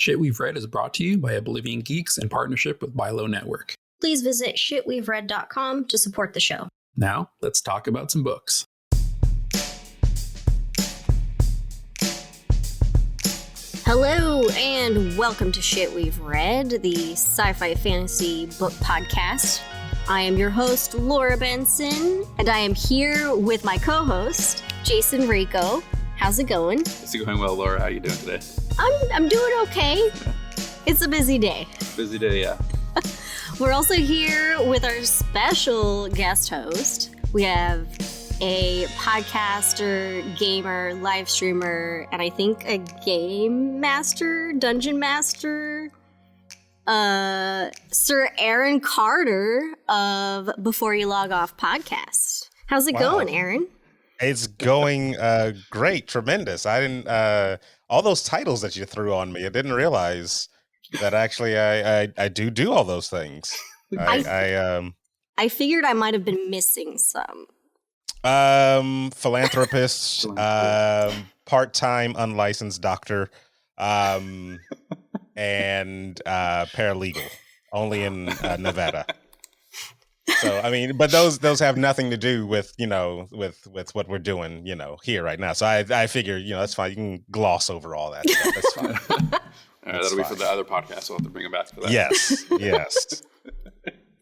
Shit We've Read is brought to you by Oblivion Geeks in partnership with BYLO Network. Please visit shitwe'veread.com to support the show. Now, let's talk about some books. Hello, and welcome to Shit We've Read, the sci-fi fantasy book podcast. I am your host, Laura Benson, and I am here with my co-host, Jason Rico. How's it going? It's going well, Laura. How are you doing today? I'm doing okay. It's a busy day. Busy day, yeah. We're also here with our special guest host. We have a podcaster, gamer, live streamer, and I think a game master, dungeon master, Sir Aaron Carter of Before You Log Off podcast. How's it going, Aaron? It's going great, tremendous. I didn't all those titles that you threw on me. I didn't realize that actually I do all those things. I figured I might have been missing some. Philanthropist, part-time unlicensed doctor, and paralegal, only in Nevada. So I mean, but those have nothing to do with with what we're doing here right now. So I figure that's fine. You can gloss over all that stuff. That's fine. All right, that'll be for the other podcast. We'll have to bring it back for that. Yes.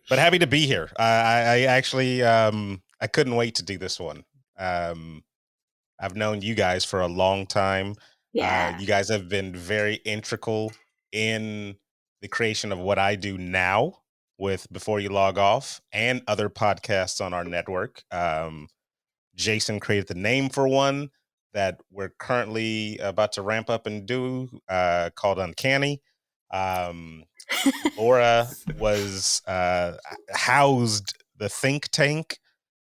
But happy to be here. I actually I couldn't wait to do this one. I've known you guys for a long time. Yeah. You guys have been very integral in the creation of what I do now with Before You Log Off and other podcasts on our network. Jason created the name for one that we're currently about to ramp up and do called Uncanny. Laura was housed the think tank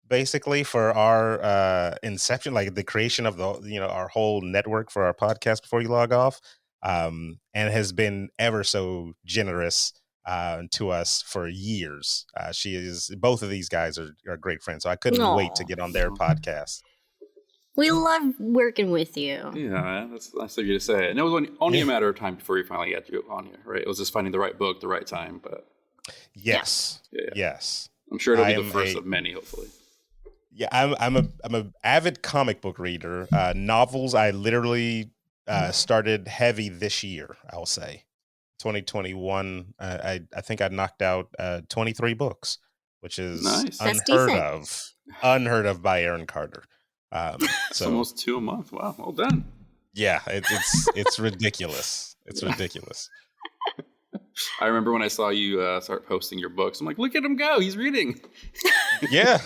basically for our inception, like the creation of the our whole network for our podcast Before You Log Off, and has been ever so generous to us for years. Both of these guys are great friends, so I couldn't wait to get on their podcast. We love working with you. Yeah, that's nice of you to say. And it was only a matter of time before we finally got you on here, right? It was just finding the right book, the right time. But yes. I'm sure it'll be the first of many, hopefully. Yeah, I'm a avid comic book reader. Novels, I literally started heavy this year. I'll say, 2021. I think I knocked out 23 books, which is nice. Unheard of by Aaron Carter. It's almost 2 a month. Wow, well done. Yeah, it's ridiculous. It's ridiculous. I remember when I saw you start posting your books. I'm like, look at him go. He's reading. Yeah.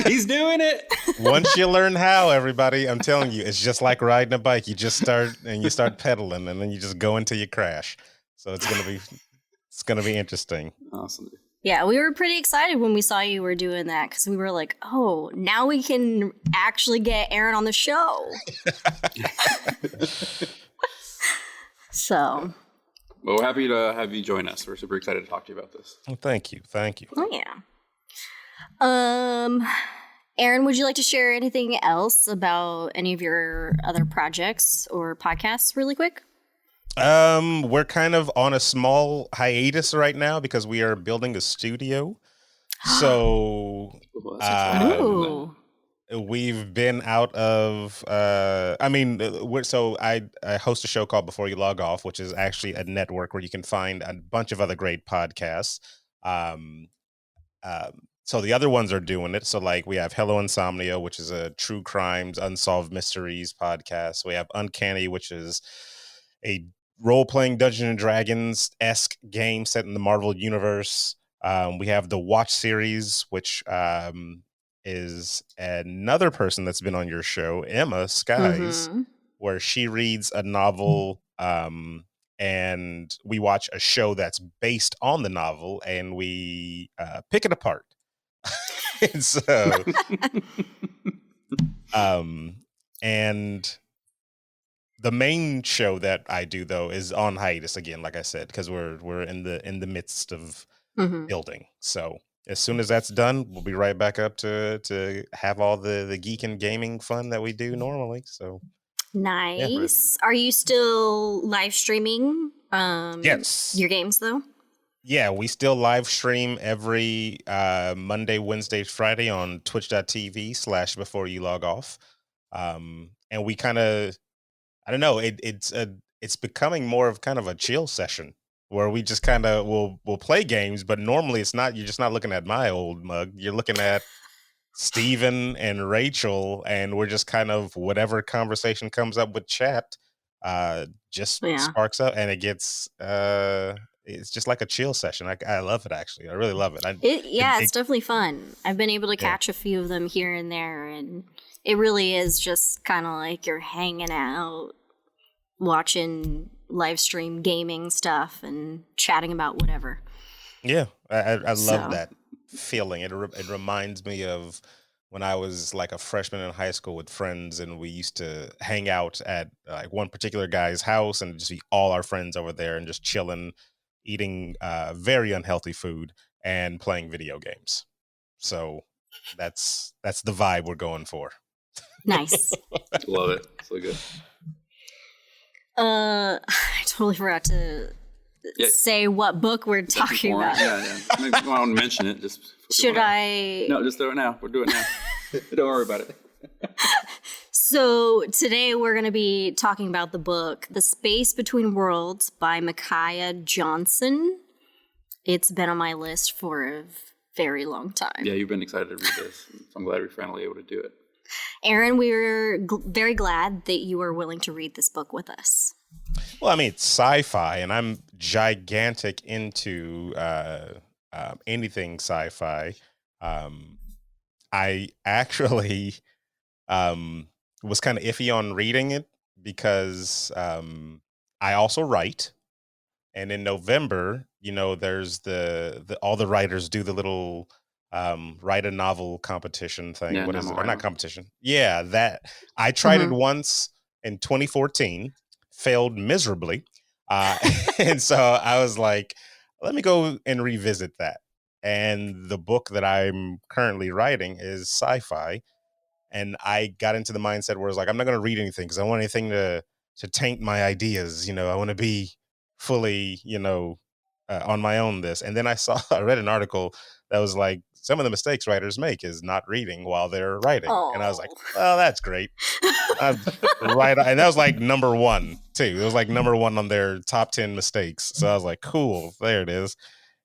He's doing it. Once you learn how, everybody, I'm telling you, it's just like riding a bike. You just start pedaling, and then you just go until you crash. So it's gonna be interesting. Awesome. Yeah, we were pretty excited when we saw you were doing that because we were like, oh, now we can actually get Aaron on the show. So. Well, we're happy to have you join us. We're super excited to talk to you about this. Well, thank you. Oh, yeah. Aaron, would you like to share anything else about any of your other projects or podcasts really quick? We're kind of on a small hiatus right now because we are building a studio. So we've been out of I host a show called Before You Log Off, which is actually a network where you can find a bunch of other great podcasts. So the other ones are doing it. So like we have Hello Insomnia, which is a true crimes, unsolved mysteries podcast. We have Uncanny, which is a role-playing Dungeons and Dragons-esque game set in the Marvel universe. We have the Watch series, which is another person that's been on your show, Emma Skies, where she reads a novel and we watch a show that's based on the novel and we pick it apart. And so and the main show that I do though is on hiatus again, like I said, because we're in the midst of building. So as soon as that's done, we'll be right back up to have all the geek and gaming fun that we do normally. So nice. Yeah. Are you still live streaming Yes. your games though? Yeah, we still live stream every Monday, Wednesday, Friday on twitch.tv/before you log off. And we kind of, I don't know, it's becoming more of kind of a chill session where we just kind of will play games, but normally it's not, you're just not looking at my old mug. You're looking at Steven and Rachel, and we're just kind of whatever conversation comes up with chat just Yeah. sparks up, and it gets it's just like a chill session. I love it, actually. I really love it. It's definitely fun. I've been able to Yeah. catch a few of them here and there, and it really is just kind of like you're hanging out, watching live stream gaming stuff and chatting about whatever. Yeah, I So- love that feeling. It reminds me of when I was like a freshman in high school with friends, and we used to hang out at like one particular guy's house and just be all our friends over there and just chilling, eating very unhealthy food and playing video games. So that's the vibe we're going for. Nice. Love it. So good. I totally forgot to Yeah. say what book we're That's talking important. about. Yeah. Maybe I want to mention it. Just Should I? No, just do it now. We're doing it now. Don't worry about it. So today we're going to be talking about the book "The Space Between Worlds" by Micaiah Johnson. It's been on my list for a very long time. Yeah, you've been excited to read this. So I'm glad we're finally able to do it. Aaron, we were very glad that you were willing to read this book with us. Well, I mean, it's sci-fi, and I'm gigantic into anything sci-fi. I actually was kind of iffy on reading it because I also write, and in November, there's the all the writers do the little write a novel competition thing. Yeah, What is it? Or NaNoWriMo. not competition. Yeah, that I tried it once in 2014, failed miserably, and so I was like, let me go and revisit that. And the book that I'm currently writing is sci-fi, and I got into the mindset where I was like, I'm not going to read anything because I want anything to taint my ideas. I want to be fully, on my own. And then I read an article that was like, some of the mistakes writers make is not reading while they're writing, and I was like, well, that's great. Right, and that was like number one too. It was like number one on their top 10 mistakes. So I was like, cool, there it is.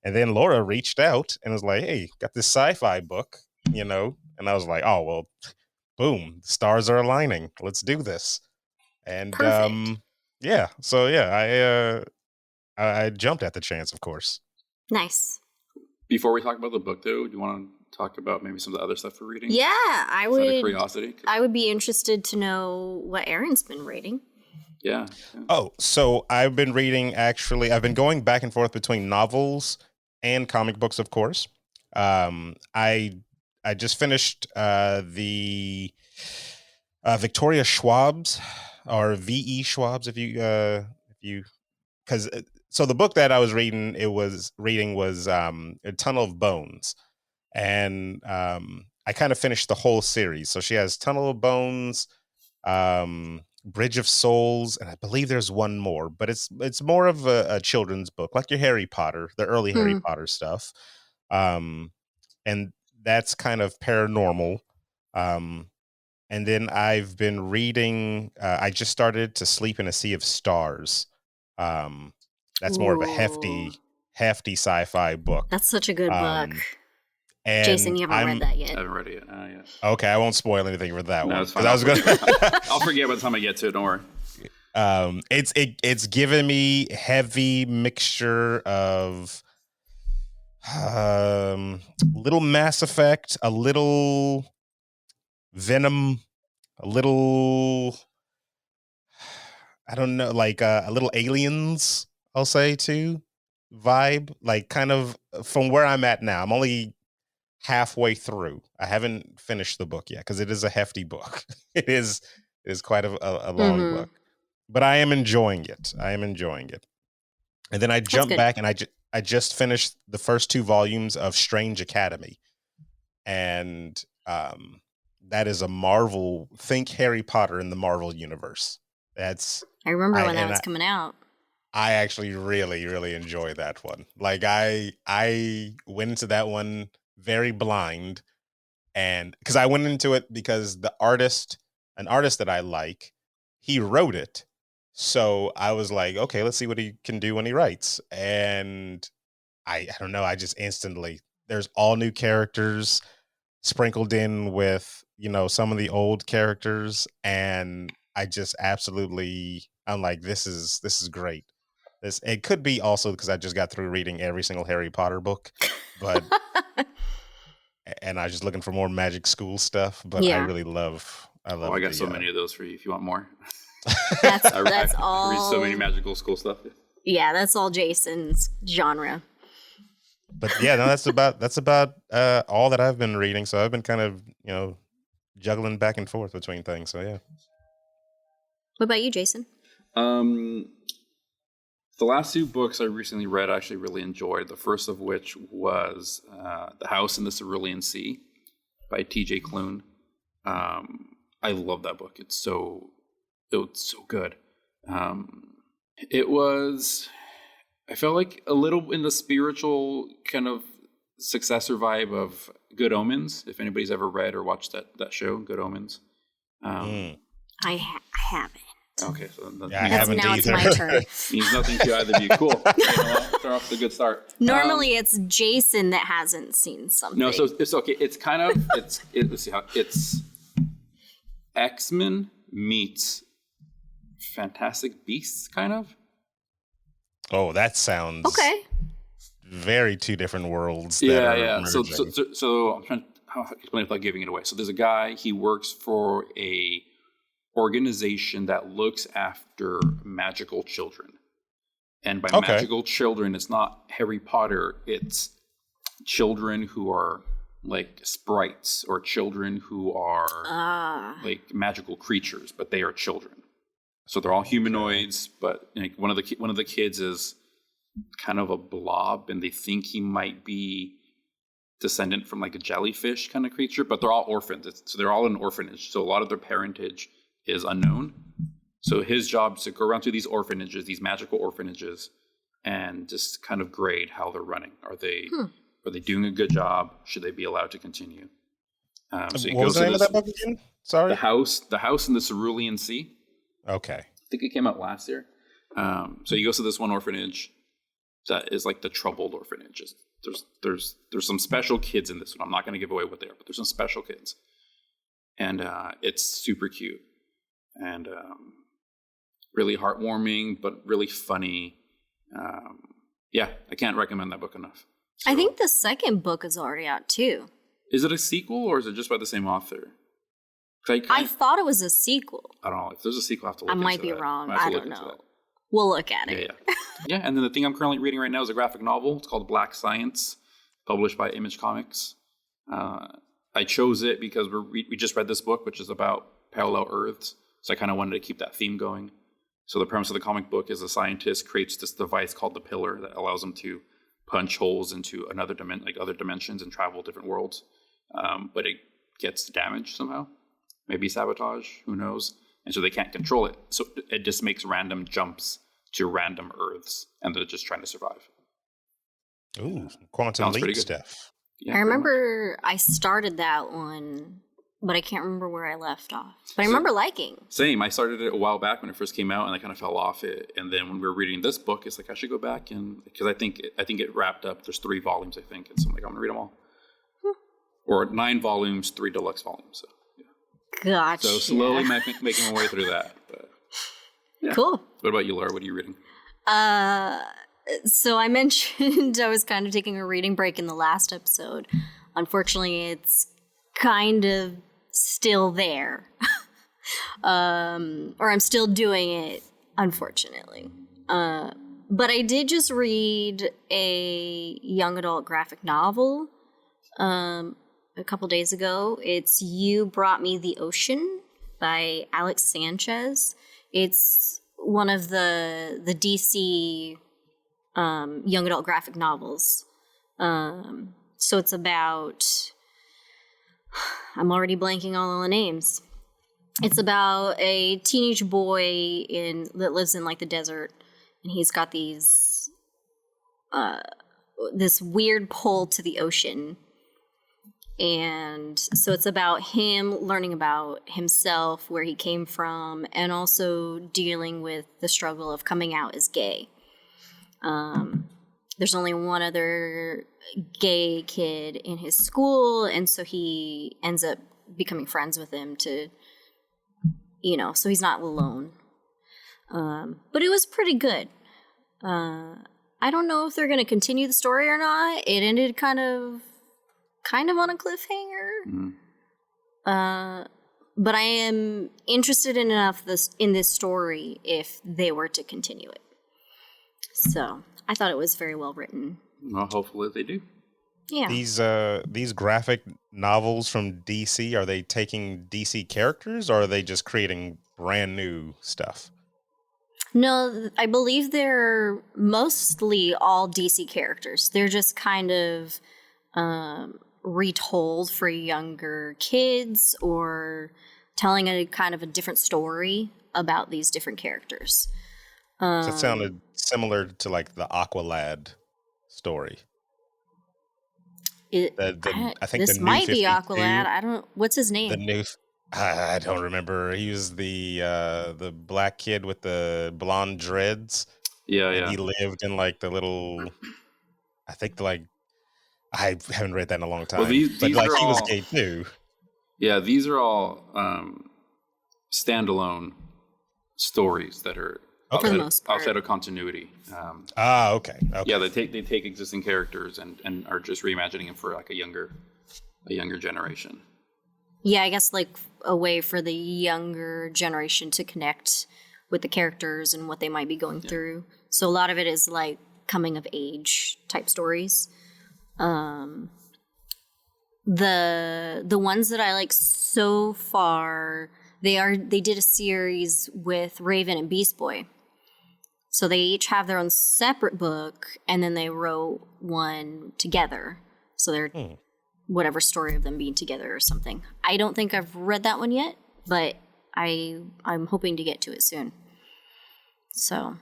And then Laura reached out and was like, hey, got this sci-fi book, and I was like, oh well, boom, stars are aligning. Let's do this. And Perfect. yeah, so yeah, I jumped at the chance, of course. Nice. Before we talk about the book, though, do you want to talk about maybe some of the other stuff we're reading? Yeah, I Just out of would. curiosity. I would be interested to know what Aaron's been reading. Yeah. Oh, so I've been reading, actually, I've been going back and forth between novels and comic books, of course. I just finished the Victoria Schwab's, or V.E. Schwab's, if you, because so the book that I was reading, was A Tunnel of Bones, and I kind of finished the whole series. So she has Tunnel of Bones, Bridge of Souls, and I believe there's one more, but it's more of a children's book, like your Harry Potter, the early Harry Potter stuff, and that's kind of paranormal. And then I've been reading. I just started To Sleep in a Sea of Stars. That's more of a hefty sci-fi book. That's such a good book. And Jason, you haven't read that I yet. haven't read it yet. Yes. Okay, I won't spoil anything for that No, one. it's fine. I was gonna. I'll forget by the time I get to it. Don't worry. It's given me heavy mixture of little Mass Effect, a little Venom, a little, I don't know, like a little Aliens, I'll say too, vibe, like kind of from where I'm at now. I'm only halfway through. I haven't finished the book yet because it is a hefty book. It is quite a long book, but I am enjoying it. And then I jumped back and I just finished the first 2 volumes of Strange Academy, and that is a Marvel. Think Harry Potter in the Marvel universe. I remember when that was coming out. I actually really, really enjoy that one. Like I went into that one very blind, and because I went into it because an artist that I like, he wrote it. So I was like, okay, let's see what he can do when he writes. And I don't know, I just instantly there's all new characters sprinkled in with, some of the old characters, and I just absolutely I'm like, this is great. This it could be also because I just got through reading every single Harry Potter book, but and I was just looking for more magic school stuff. But I Yeah. really love. I love. I got so many of those for you if you want more. That's I read so many magical school stuff. Yeah, that's all Jason's genre. But yeah, no, that's about all that I've been reading. So I've been kind of juggling back and forth between things. So yeah. What about you, Jason? The last two books I recently read, I actually really enjoyed. The first of which was The House in the Cerulean Sea by T.J. Klune. I love that book. It was so good. I felt like a little in the spiritual kind of successor vibe of Good Omens. If anybody's ever read or watched that show, Good Omens. I haven't. Okay, so I haven't now either. It's my turn. Means nothing to either of you. Cool. Start off with a good start. Normally, it's Jason that hasn't seen something. No, so it's okay. It's kind of it's X-Men meets Fantastic Beasts, kind of. Oh, that sounds okay. Very two different worlds. Yeah. So I'm trying to explain it without giving it away. So there's a guy. He works for a organization that looks after magical children, and by magical children, it's not Harry Potter. It's children who are like sprites or children who are like magical creatures, but they are children. So they're all humanoids, but like one of the kids is kind of a blob, and they think he might be descendant from like a jellyfish kind of creature, but they're all orphans. So they're all in an orphanage. So a lot of their parentage is unknown. So his job is to go around to these orphanages, these magical orphanages, and just kind of grade how they're running. Are they doing a good job? Should they be allowed to continue? So what was the name of that book again? Sorry, The House in the Cerulean Sea. Okay, I think it came out last year. So he goes to this one orphanage that is like the troubled orphanages. There's some special kids in this one. I'm not going to give away what they are, but there's some special kids, and it's super cute and really heartwarming, but really funny. Yeah, I can't recommend that book enough. So, I think the second book is already out too. Is it a sequel or is it just by the same author? I thought it was a sequel. I don't know. If there's a sequel, I have to look I into might be that. wrong. I don't know. We'll look at it. Yeah, and then the thing I'm currently reading right now is a graphic novel. It's called Black Science, published by Image Comics. I chose it because we just read this book, which is about parallel Earths. So I kind of wanted to keep that theme going. So the premise of the comic book is a scientist creates this device called the Pillar that allows him to punch holes into other dimensions and travel different worlds. But it gets damaged somehow. Maybe sabotage, who knows? And so they can't control it. So it just makes random jumps to random Earths, and they're just trying to survive. Ooh, quantum leap stuff. Yeah, I remember I started that one, but I can't remember where I left off. But I remember liking. Same. I started it a while back when it first came out, and I kind of fell off it. And then when we were reading this book, it's like I should go back because I think it wrapped up. There's 3 volumes, I think, and so I'm like, I'm gonna read them all. Or 9 volumes, 3 deluxe volumes. So. Gotcha. So slowly making my way through that. But, yeah. Cool. What about you, Laura? What are you reading? So I mentioned I was kind of taking a reading break in the last episode. Unfortunately, it's kind of still there. Or I'm still doing it, unfortunately. But I did just read a young adult graphic novel a couple days ago. It's You Brought Me the Ocean by Alex Sanchez. It's one of the DC young adult graphic novels. So it's about, I'm already blanking on all the names. It's about a teenage boy that lives in like the desert, and he's got these this weird pull to the ocean. And so it's about him learning about himself, where he came from, and also dealing with the struggle of coming out as gay. There's only one other gay kid in his school, and so he ends up becoming friends with him to, so he's not alone. But it was pretty good. I don't know if they're going to continue the story or not. It ended kind of on a cliffhanger. But I am interested enough in this story if they were to continue it. So I thought it was very well written. Well, hopefully they do. Yeah. These graphic novels from DC, are they taking DC characters, or are they just creating brand new stuff? No, I believe they're mostly all DC characters. They're just kind of retold for younger kids, or telling a kind of a different story about these different characters. So it sounded similar to like the Aqualad story. I think this might be Aqualad. What's his name? The new, I don't remember. He was the black kid with the blonde dreads. Yeah. He lived in like the little, I think like, I haven't read that in a long time. Well, these but like he all, was gay too. Yeah, these are all standalone stories that are outside of continuity. Okay. Yeah, they take existing characters and are just reimagining them for like a younger generation. Yeah, I guess like a way for the younger generation to connect with the characters and what they might be going through. So a lot of it is like coming of age type stories. The ones that I like so far, they did a series with Raven and Beast Boy. So they each have their own separate book, and then they wrote one together. So they're whatever story of them being together or something. I don't think I've read that one yet, but I'm hoping to get to it soon. So,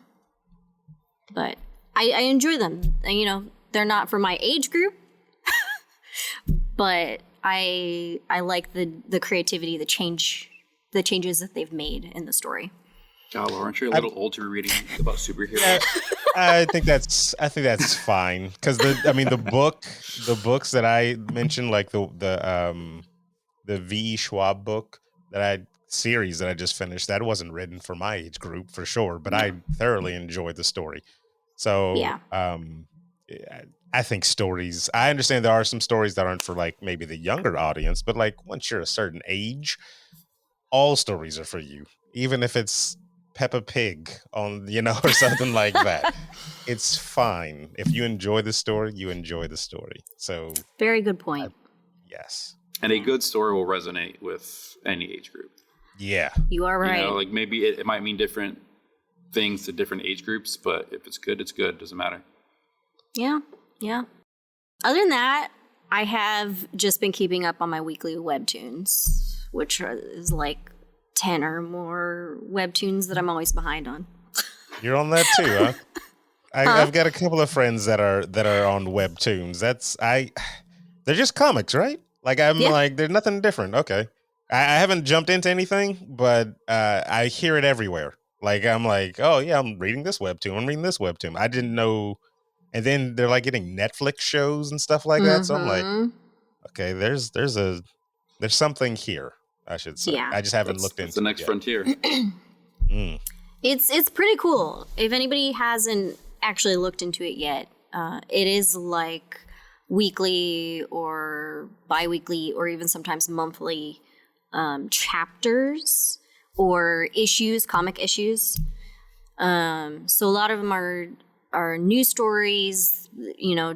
but I enjoy them. They're not for my age group, but I like the creativity, the changes that they've made in the story. God, aren't you a little old to be reading about superheroes? I think that's fine, because the books that I mentioned, like the V.E. Schwab book series that I just finished, that wasn't written for my age group for sure, but I thoroughly enjoyed the story. So yeah. I think stories, I understand there are some stories that aren't for like maybe the younger audience, but like once you're a certain age, all stories are for you, even if it's Peppa Pig or something like that. It's fine. If you enjoy the story, you enjoy the story. So very good point. Yes. And a good story will resonate with any age group. Yeah. You are right. Like maybe it might mean different things to different age groups, but if it's good, it's good. Doesn't matter. Yeah. Other than that, I have just been keeping up on my weekly Webtoons, which is like 10 or more Webtoons that I'm always behind on. You're on that too, huh? I've got a couple of friends that are on Webtoons. They're just comics, right? Like like, there's nothing different. Okay. I haven't jumped into anything, but I hear it everywhere. Like, I'm like, oh yeah, I'm reading this Webtoon. I'm reading this Webtoon. I didn't know. And then they're like getting Netflix shows and stuff like that. So I'm like, okay, there's something here, I should say. Yeah. I just haven't looked into the next frontier. It's pretty cool. If anybody hasn't actually looked into it yet, it is like weekly or bi-weekly or even sometimes monthly chapters or issues, comic issues. So a lot of them are news stories,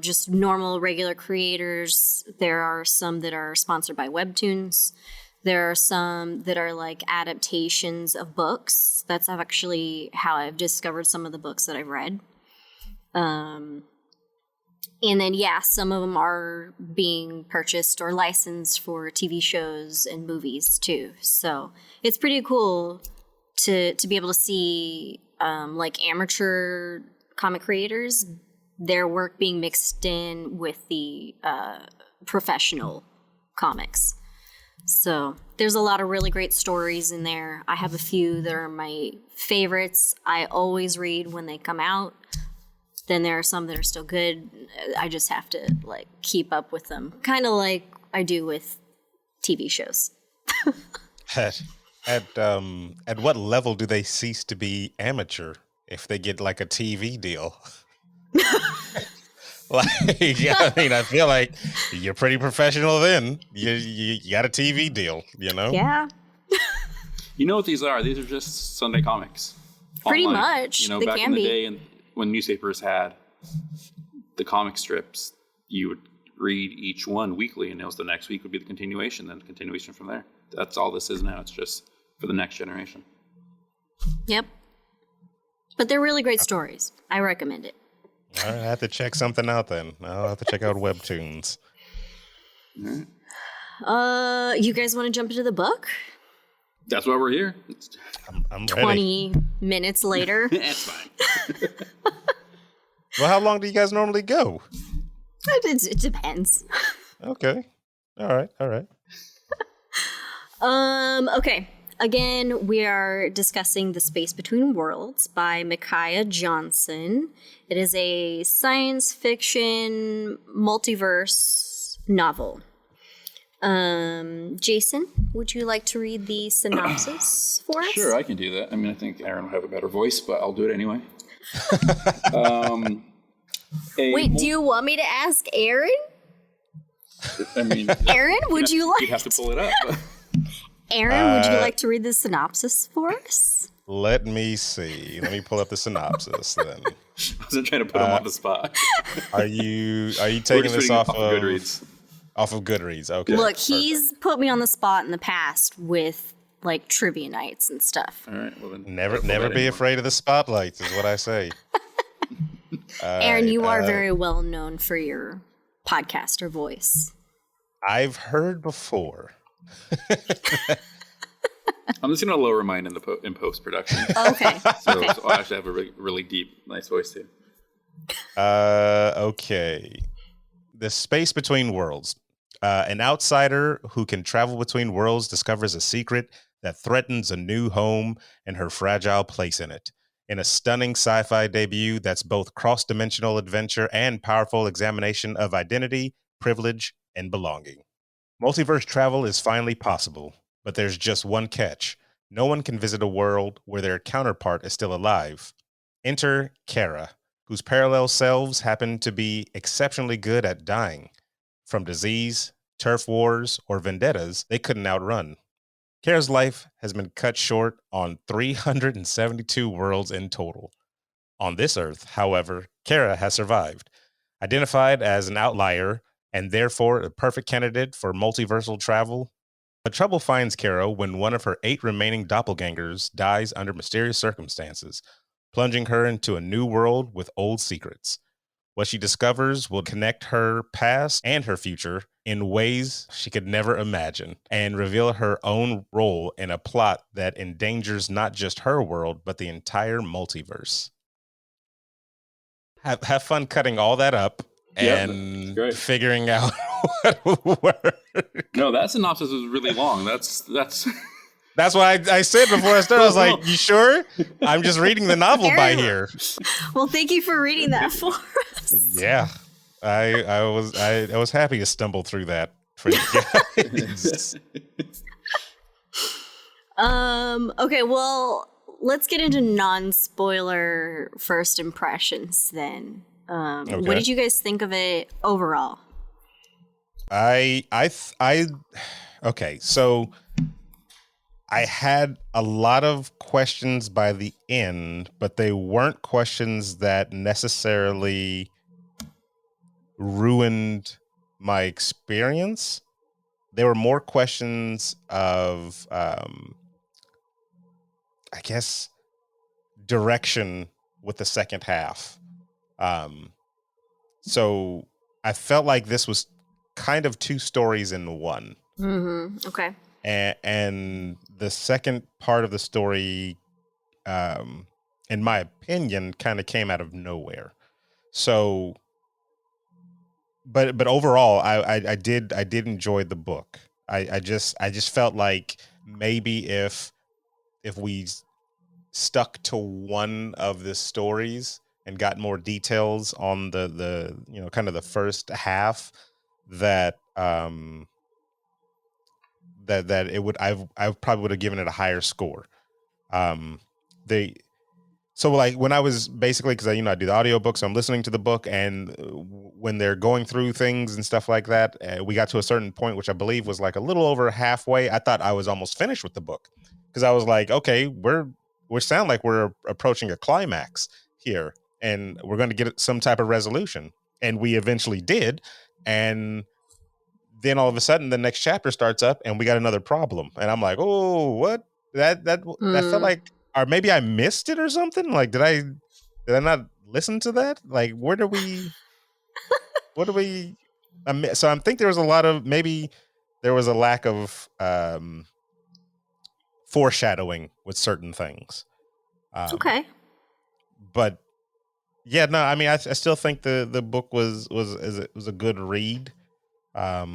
just normal, regular creators. There are some that are sponsored by Webtoons. There are some that are like adaptations of books. That's actually how I've discovered some of the books that I've read. And then, some of them are being purchased or licensed for TV shows and movies too. So it's pretty cool to be able to see like amateur comic creators, their work being mixed in with the professional comics. So there's a lot of really great stories in there. I have a few that are my favorites. I always read when they come out. Then there are some that are still good. I just have to like keep up with them, kind of like I do with TV shows. At what level do they cease to be amateur if they get like a TV deal? Like, I mean, I feel like you're pretty professional then. You got a TV deal, you know? Yeah. You know what these are? These are just Sunday comics. Pretty Online. much. You know, They back can in the be. day, and when newspapers had the comic strips, you would read each one weekly, and it was the next week would be the continuation, then the continuation from there. That's all this is now. It's just for the next generation. Yep. But they're really great stories. I recommend it. All right, I have to check something out then. I'll have to check out Webtoons. You guys want to jump into the book? That's why we're here. I'm ready. 20 minutes later. That's fine. Well, how long do you guys normally go? It depends. Okay. All right. Okay. Again, we are discussing The Space Between Worlds by Micaiah Johnson. It is a science fiction multiverse novel. Jason, would you like to read the synopsis for us? Sure, I can do that. I mean, I think Aaron will have a better voice, but I'll do it anyway. Wait, do you want me to ask Aaron? I mean, Aaron, would you like? you'd have to pull it up. Aaron, would you like to read the synopsis for us? Let me see. Let me pull up the synopsis then. I wasn't trying to put him on the spot. Are you We're taking just this reading off of Goodreads. Off of Goodreads? Okay. Look, perfect. he's put me on the spot in the past with like trivia nights and stuff. All right, well then. Never don't pull that be anymore. afraid of the spotlights is what I say. Aaron, you are right, very well known for your podcaster voice. I've heard before. I'm just gonna lower mine in the in post production. Okay. So I actually have a really deep, nice voice too. Okay. The Space Between Worlds. An outsider who can travel between worlds discovers a secret that threatens a new home and her fragile place in it. In a stunning sci-fi debut that's both cross-dimensional adventure and powerful examination of identity, privilege, and belonging. Multiverse travel is finally possible, but there's just one catch. No one can visit a world where their counterpart is still alive. Enter Kara, whose parallel selves happen to be exceptionally good at dying. From disease, turf wars, or vendettas they couldn't outrun. Kara's life has been cut short on 372 worlds in total. On this Earth, however, Kara has survived. Identified as an outlier and therefore a perfect candidate for multiversal travel, but trouble finds Kara when one of her 8 remaining doppelgangers dies under mysterious circumstances, plunging her into a new world with old secrets. What she discovers will connect her past and her future in ways she could never imagine and reveal her own role in a plot that endangers not just her world, but the entire multiverse. Have fun cutting all that up and great. figuring out what will work. No, that synopsis was really long. That's That's why I said before I started, I was like, you sure? I'm just reading the novel by here. Well, thank you for reading that for us. Yeah. I was happy to stumble through that for you guys. Okay, well, let's get into non-spoiler first impressions then. What did you guys think of it overall? Okay, so I had a lot of questions by the end, but they weren't questions that necessarily ruined my experience. They were more questions of, I guess, direction with the second half. So I felt like this was kind of 2 stories in one. Mm-hmm. Okay. And the second part of the story in my opinion, kind of came out of nowhere. So, but overall, I did enjoy the book. I just felt like maybe if we stuck to one of the stories and got more details on the kind of the first half, that that it would I probably would have given it a higher score. They So like when I was basically, because I do the audiobook, so I'm listening to the book, and when they're going through things and stuff like that, we got to a certain point, which I believe was like a little over halfway. I thought I was almost finished with the book, because I was like, okay, we sound like we're approaching a climax here, and we're going to get some type of resolution, and we eventually did, and then all of a sudden the next chapter starts up, and we got another problem, and I'm like, oh, what? That felt like. Or maybe I missed it or something. Like, did I not listen to that? Like, what do we? So I think there was a lot of, maybe there was a lack of foreshadowing with certain things. Okay. But yeah, no, I mean, I still think the book was a good read. Yeah,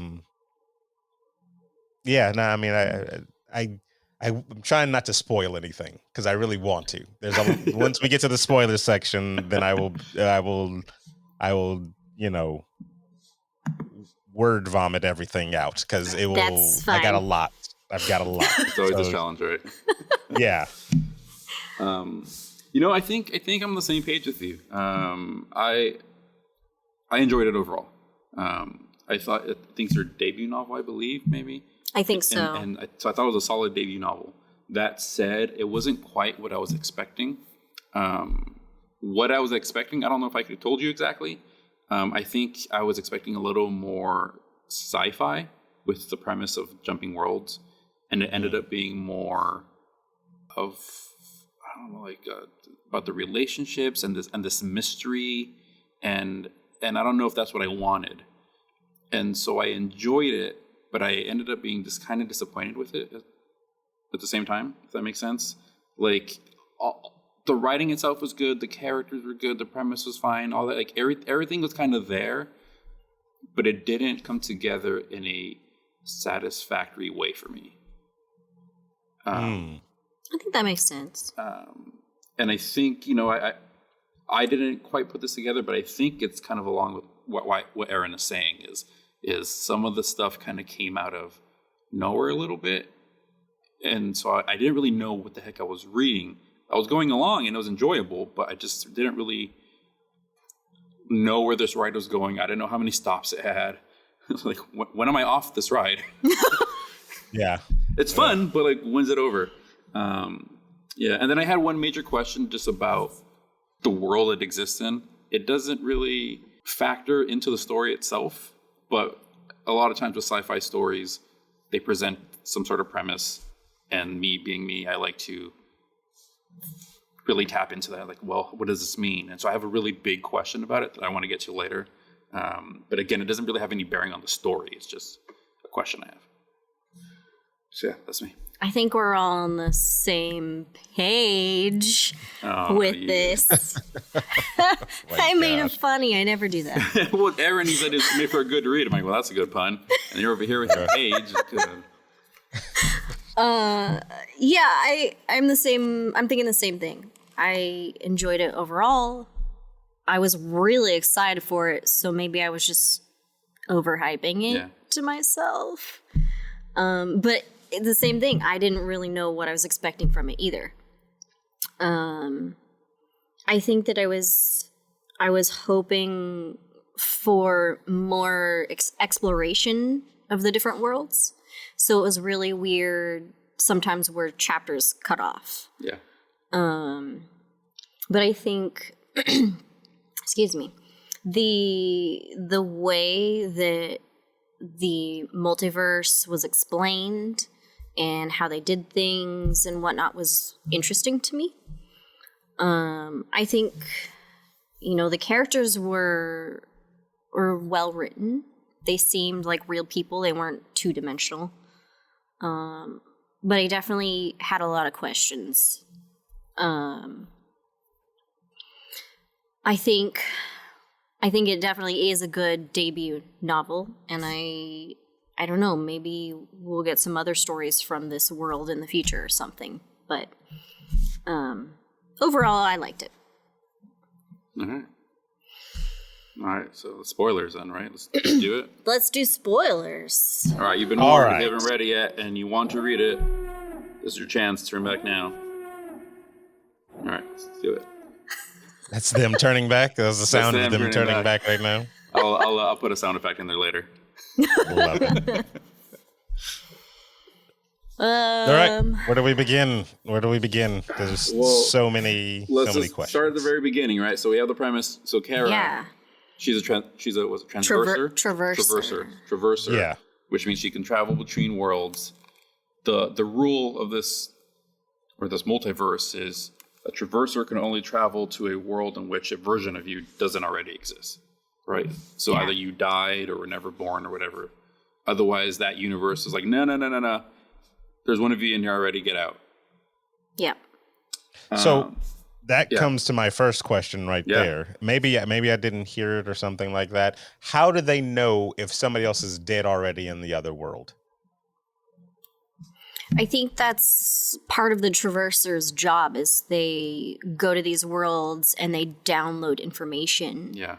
no, I mean, I'm trying not to spoil anything because I really want to. Once we get to the spoiler section, then I will, word vomit everything out because it will. That's fine. I've got a lot. It's always a challenge, right? Yeah. I think I'm on the same page with you. I enjoyed it overall. I think it's her debut novel, I believe, maybe. I think so. So I thought it was a solid debut novel. That said, it wasn't quite what I was expecting. What I was expecting, I don't know if I could have told you exactly. I think I was expecting a little more sci-fi with the premise of jumping worlds, and it ended up being more of, I don't know, like about the relationships and this mystery, and I don't know if that's what I wanted. And so I enjoyed it, but I ended up being just kind of disappointed with it at the same time, if that makes sense. Like, the writing itself was good, the characters were good, the premise was fine, all that. Like, everything was kind of there, but it didn't come together in a satisfactory way for me. I think that makes sense. And I think, I didn't quite put this together, but I think it's kind of along with what Aaron is saying is some of the stuff kind of came out of nowhere a little bit. And so I didn't really know what the heck I was reading. I was going along and it was enjoyable, but I just didn't really know where this ride was going. I didn't know how many stops it had. Like, when am I off this ride? Yeah. It's fun, but like, when's it over? Yeah. And then I had one major question just about the world it exists in. It doesn't really factor into the story itself, but a lot of times with sci-fi stories, they present some sort of premise, and me being me, I like to really tap into that. Like, well, what does this mean? And so I have a really big question about it that I want to get to later. But again, it doesn't really have any bearing on the story. It's just a question I have. So yeah, that's me. I think we're all on the same page with this. I made it funny. I never do that. Well, Aaron, he said it's made for a good read. I'm like, well, that's a good pun. And you're over here with your page. Yeah, I'm the same. I'm thinking the same thing. I enjoyed it overall. I was really excited for it, so maybe I was just overhyping it to myself. But the same thing. I didn't really know what I was expecting from it either. I think that I was hoping for more exploration of the different worlds. So it was really weird sometimes where chapters cut off. Yeah. But I think, excuse me, the way that the multiverse was explained and how they did things and whatnot was interesting to me. I think, the characters were well written. They seemed like real people. They weren't two-dimensional. But I definitely had a lot of questions. I think it definitely is a good debut novel, and I don't know, maybe we'll get some other stories from this world in the future or something. But overall, I liked it. All right. So spoilers then, right? Let's do it. Let's do spoilers. All right. You've been warned. If you haven't read it yet and you want to read it, this is your chance to turn back now. All right. Let's do it. That's them turning back. That's the sound of them turning back right now. I'll put a sound effect in there later. Love it. All right, where do we begin? There's so many questions. Start at the very beginning, right? So we have the premise. So Kara, she's a transverser. Traverser. Yeah, which means she can travel between worlds. The rule of this multiverse is a traverser can only travel to a world in which a version of you doesn't already exist, right? So either you died or were never born or whatever. Otherwise, that universe is like, no. There's one of you in here already. Get out. Yeah. So that comes to my first question right there. Maybe I didn't hear it or something like that. How do they know if somebody else is dead already in the other world? I think that's part of the Traverser's job is they go to these worlds and they download information. Yeah.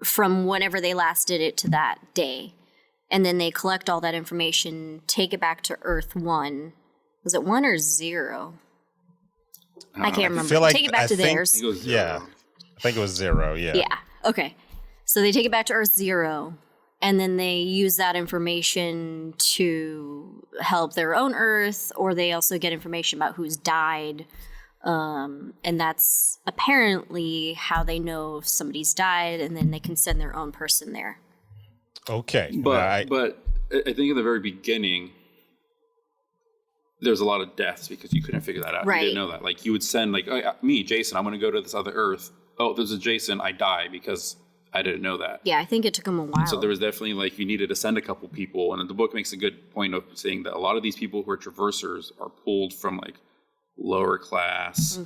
From whenever they last did it to that day. And then they collect all that information, take it back to Earth 1. Was it 1 or 0? I can't remember. Take it back to theirs. Yeah. I think it was 0, yeah. Yeah. Okay. So they take it back to Earth 0. And then they use that information to help their own Earth, or they also get information about who's died. And that's apparently how they know if somebody's died, and then they can send their own person there. Okay. But I think at the very beginning, there's a lot of deaths because you couldn't figure that out. Right. You didn't know that. Like, you would send, like, me, Jason, I'm going to go to this other Earth. Oh, there's a Jason, I die because I didn't know that. Yeah, I think it took them a while. So there was definitely, like, you needed to send a couple people. And the book makes a good point of saying that a lot of these people who are traversers are pulled from, like, lower class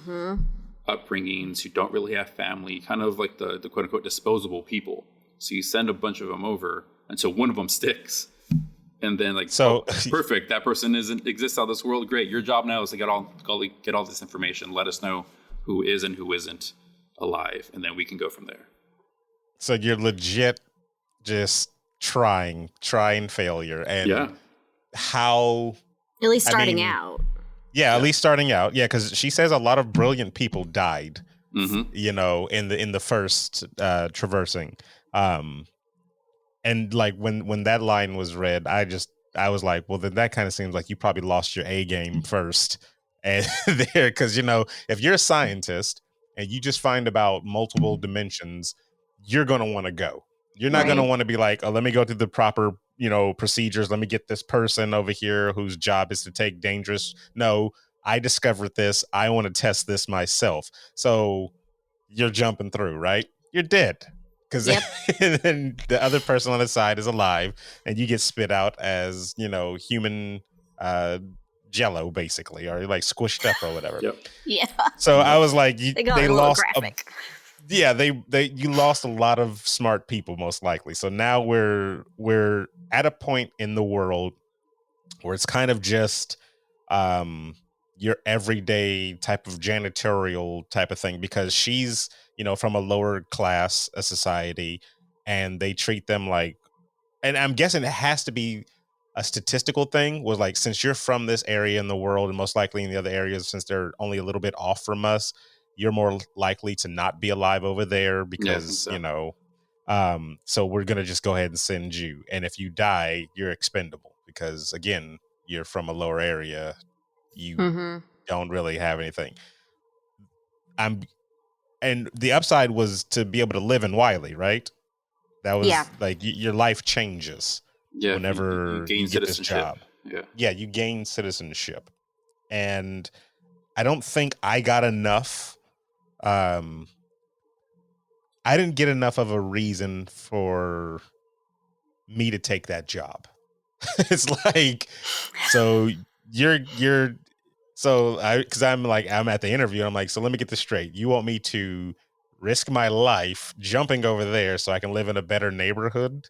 upbringings who don't really have family, kind of like the quote-unquote disposable people. So you send a bunch of them over until one of them sticks. And then, like, perfect, that person exists out of this world. Great. Your job now is to get all this information. Let us know who is and who isn't alive. And then we can go from there. So you're legit just trying failure. And how... At least starting out. Yeah, at least starting out. Yeah, because she says a lot of brilliant people died, you know, in the first traversing. And like when that line was read, I was like, well, then that kind of seems like you probably lost your A game first. And there, because, you know, if you're a scientist and you just find about multiple dimensions, you're going to want to go. You're not going to want to be like, oh, let me go through the proper, you know, procedures. Let me get this person over here whose job is to take dangerous. No, I discovered this. I want to test this myself. So you're jumping through, right? You're dead. Because then the other person on the side is alive and you get spit out as, you know, human jello, basically, or like squished up or whatever. Yeah. So I was like, they lost. You lost a lot of smart people, most likely. So now we're at a point in the world where it's kind of just your everyday type of janitorial type of thing, because she's, you know, from a lower class society, and they treat them like, and I'm guessing it has to be a statistical thing, was like, since you're from this area in the world, and most likely in the other areas, since they're only a little bit off from us, you're more likely to not be alive over there because, you know, so we're going to just go ahead and send you. And if you die, you're expendable because, again, you're from a lower area. You don't really have anything. And the upside was to be able to live in Wiley, right? That was like your life changes whenever you get this job. Yeah, you gain citizenship. And I don't think I got enough. I didn't get enough of a reason for me to take that job. It's like, so you're because I'm at the interview, I'm like, so let me get this straight. You want me to risk my life jumping over there so I can live in a better neighborhood?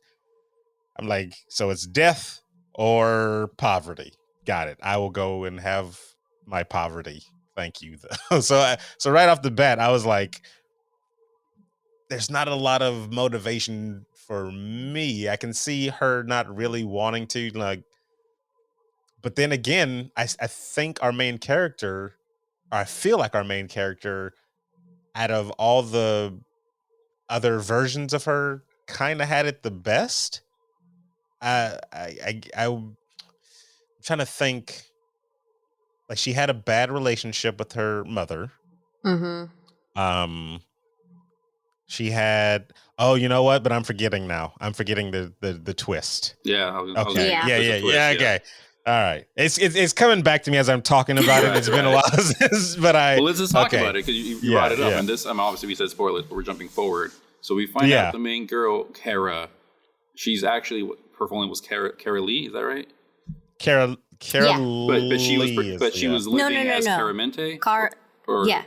I'm like, so it's death or poverty. Got it. I will go and have my poverty. Thank you. So right off the bat, I was like, there's not a lot of motivation for me. I can see her not really wanting to, like, but then again, I think our main character, I feel like our main character, out of all the other versions of her, kind of had it the best. I'm trying to think. Like, she had a bad relationship with her mother. She had. Oh, you know what? But I'm forgetting now. I'm forgetting the twist. Yeah. Okay. Yeah. Okay. All right. It's coming back to me as I'm talking about it. It's been a while since, but Well, let's just talk about it because you brought it up, and this. Obviously we said spoilers, but we're jumping forward. So we find out the main girl, Kara. She's actually her full name was Kara Lee. Is that right? Kara Yeah. But she was living as No. Caramente. Yeah.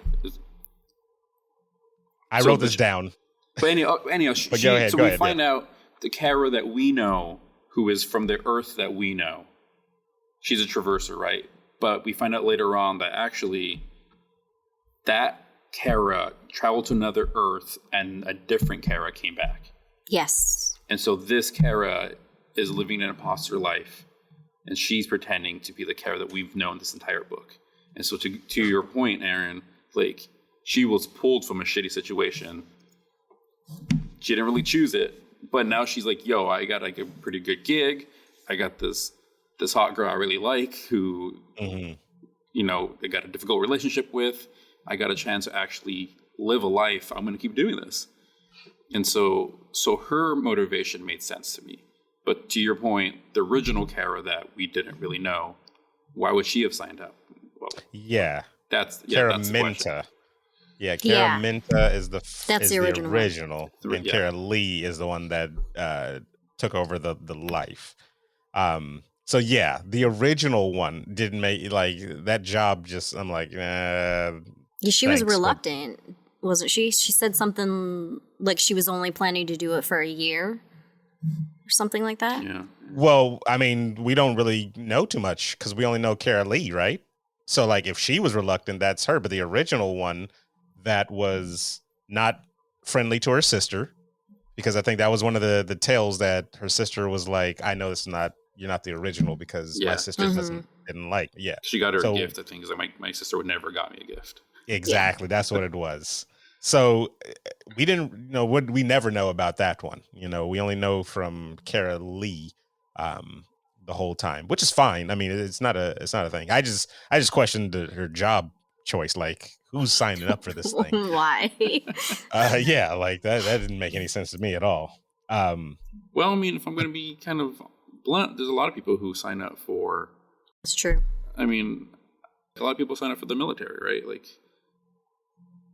I wrote this down. But anyhow, we find out the Kara that we know, who is from the Earth that we know, she's a traverser, right? But we find out later on that actually that Kara traveled to another Earth and a different Kara came back. Yes. And so this Kara is living an imposter life, and she's pretending to be the Kara that we've known this entire book. And so to your point, Aaron, like, she was pulled from a shitty situation. She didn't really choose it, but now she's like, yo, I got like a pretty good gig. I got this hot girl I really like who, you know, I got a difficult relationship with. I got a chance to actually live a life. I'm going to keep doing this. And so her motivation made sense to me. But to your point, the original Kara that we didn't really know, why would she have signed up? Well, that's Minta. Yeah, Kara Minta is the original, and Kara Lee is the one that took over the life. So yeah, the original one didn't make like that job. Just I'm like, she was reluctant, wasn't she? She said something like she was only planning to do it for a year or something like that. Yeah. Well, I mean, we don't really know too much because we only know Kara Lee, right? So like, if she was reluctant, that's her. But the original one, that was not friendly to her sister, because I think that was one of the tales that her sister was like, I know you're not the original because my sister didn't like. Yeah. She got her a gift, I think, because my sister would never got me a gift. Exactly. That's what it was. So we didn't know we never know about that one. You know, we only know from Kara Lee the whole time, which is fine. I mean, it's not a thing. I just questioned her job choice. Like, who's signing up for this thing? Why? Yeah, like that didn't make any sense to me at all. Well, I mean, if I'm going to be kind of blunt, there's a lot of people who sign up for. It's true. I mean, a lot of people sign up for the military, right? Like,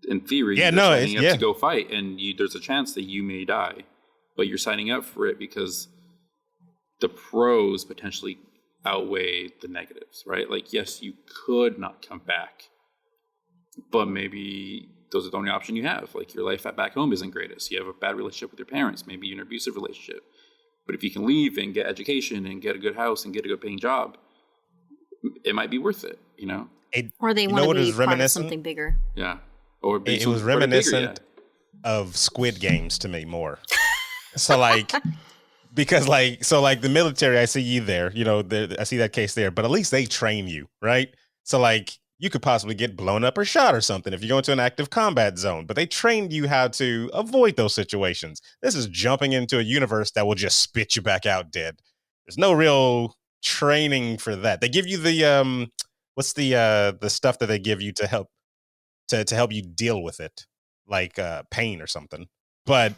in theory, you're signing up to go fight, and there's a chance that you may die, but you're signing up for it because the pros potentially outweigh the negatives, right? Like, yes, you could not come back, but maybe those are the only option you have. Like, your life back home isn't greatest. You have a bad relationship with your parents. Maybe you're in an abusive relationship. But if you can leave and get education and get a good house and get a good paying job, it might be worth it, you know? Or they want to be part of something bigger. Yeah. Or it was reminiscent of Squid Games to me more. So like, because like, so like the military, I see you there, you know, I see that case there, but at least they train you, right? So like, you could possibly get blown up or shot or something if you go into an active combat zone, but they trained you how to avoid those situations. This is jumping into a universe that will just spit you back out dead. There's no real training for that. They give you the what's the stuff that they give you to help you deal with it, like pain or something. But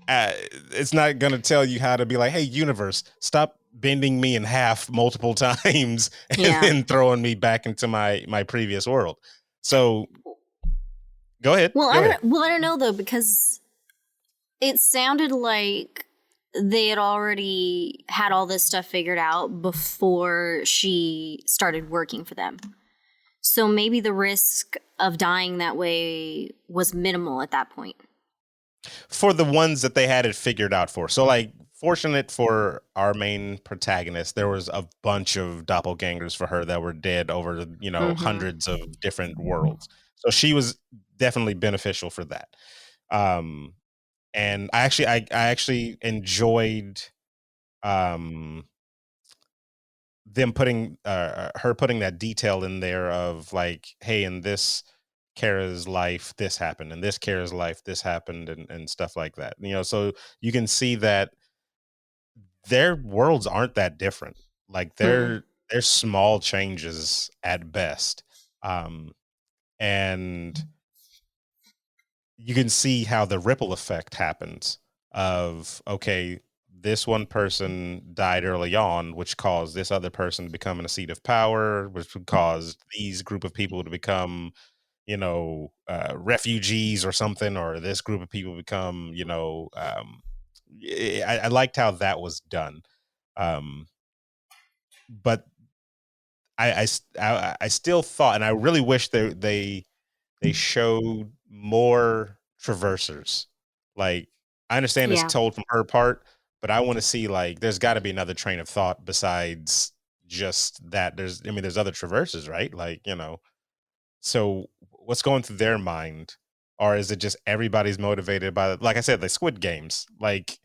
it's not going to tell you how to be like, hey, universe, stop bending me in half multiple times and then throwing me back into my previous world. So go ahead. Well, I don't know though, because it sounded like they had already had all this stuff figured out before she started working for them. So maybe the risk of dying that way was minimal at that point. For the ones that they had it figured out for. So like, fortunate for our main protagonist, there was a bunch of doppelgangers for her that were dead over, hundreds of different worlds. So she was definitely beneficial for that. And I actually enjoyed them putting her putting that detail in there of like, hey, in this Kara's life this happened, in this Kara's life this happened, and stuff like that, so you can see that their worlds aren't that different. Like they're small changes at best. And you can see how the ripple effect happens of, okay, this one person died early on, which caused this other person to become in a seat of power, which would cause these group of people to become, refugees or something, or this group of people become, I liked how that was done. But I still thought, and I really wish they showed more traversers. Like, I understand it's told from her part, but I want to see, like, there's got to be another train of thought besides just that. There's other traversers, right? Like, so what's going through their mind? Or is it just everybody's motivated by, like I said, the Squid Games? Like,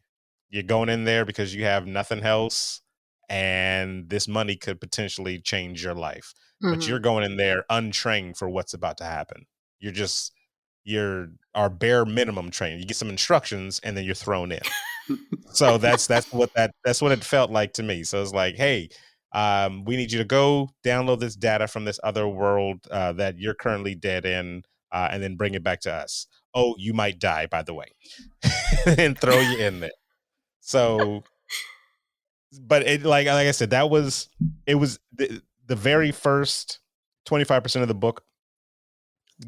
you're going in there because you have nothing else, and this money could potentially change your life. But you're going in there untrained for what's about to happen. You're our bare minimum trained. You get some instructions and then you're thrown in. So that's what it felt like to me. So it's like, hey, we need you to go download this data from this other world that you're currently dead in, and then bring it back to us. Oh, you might die, by the way, and throw you in there. So, but it, like I said, it was the very first 25% of the book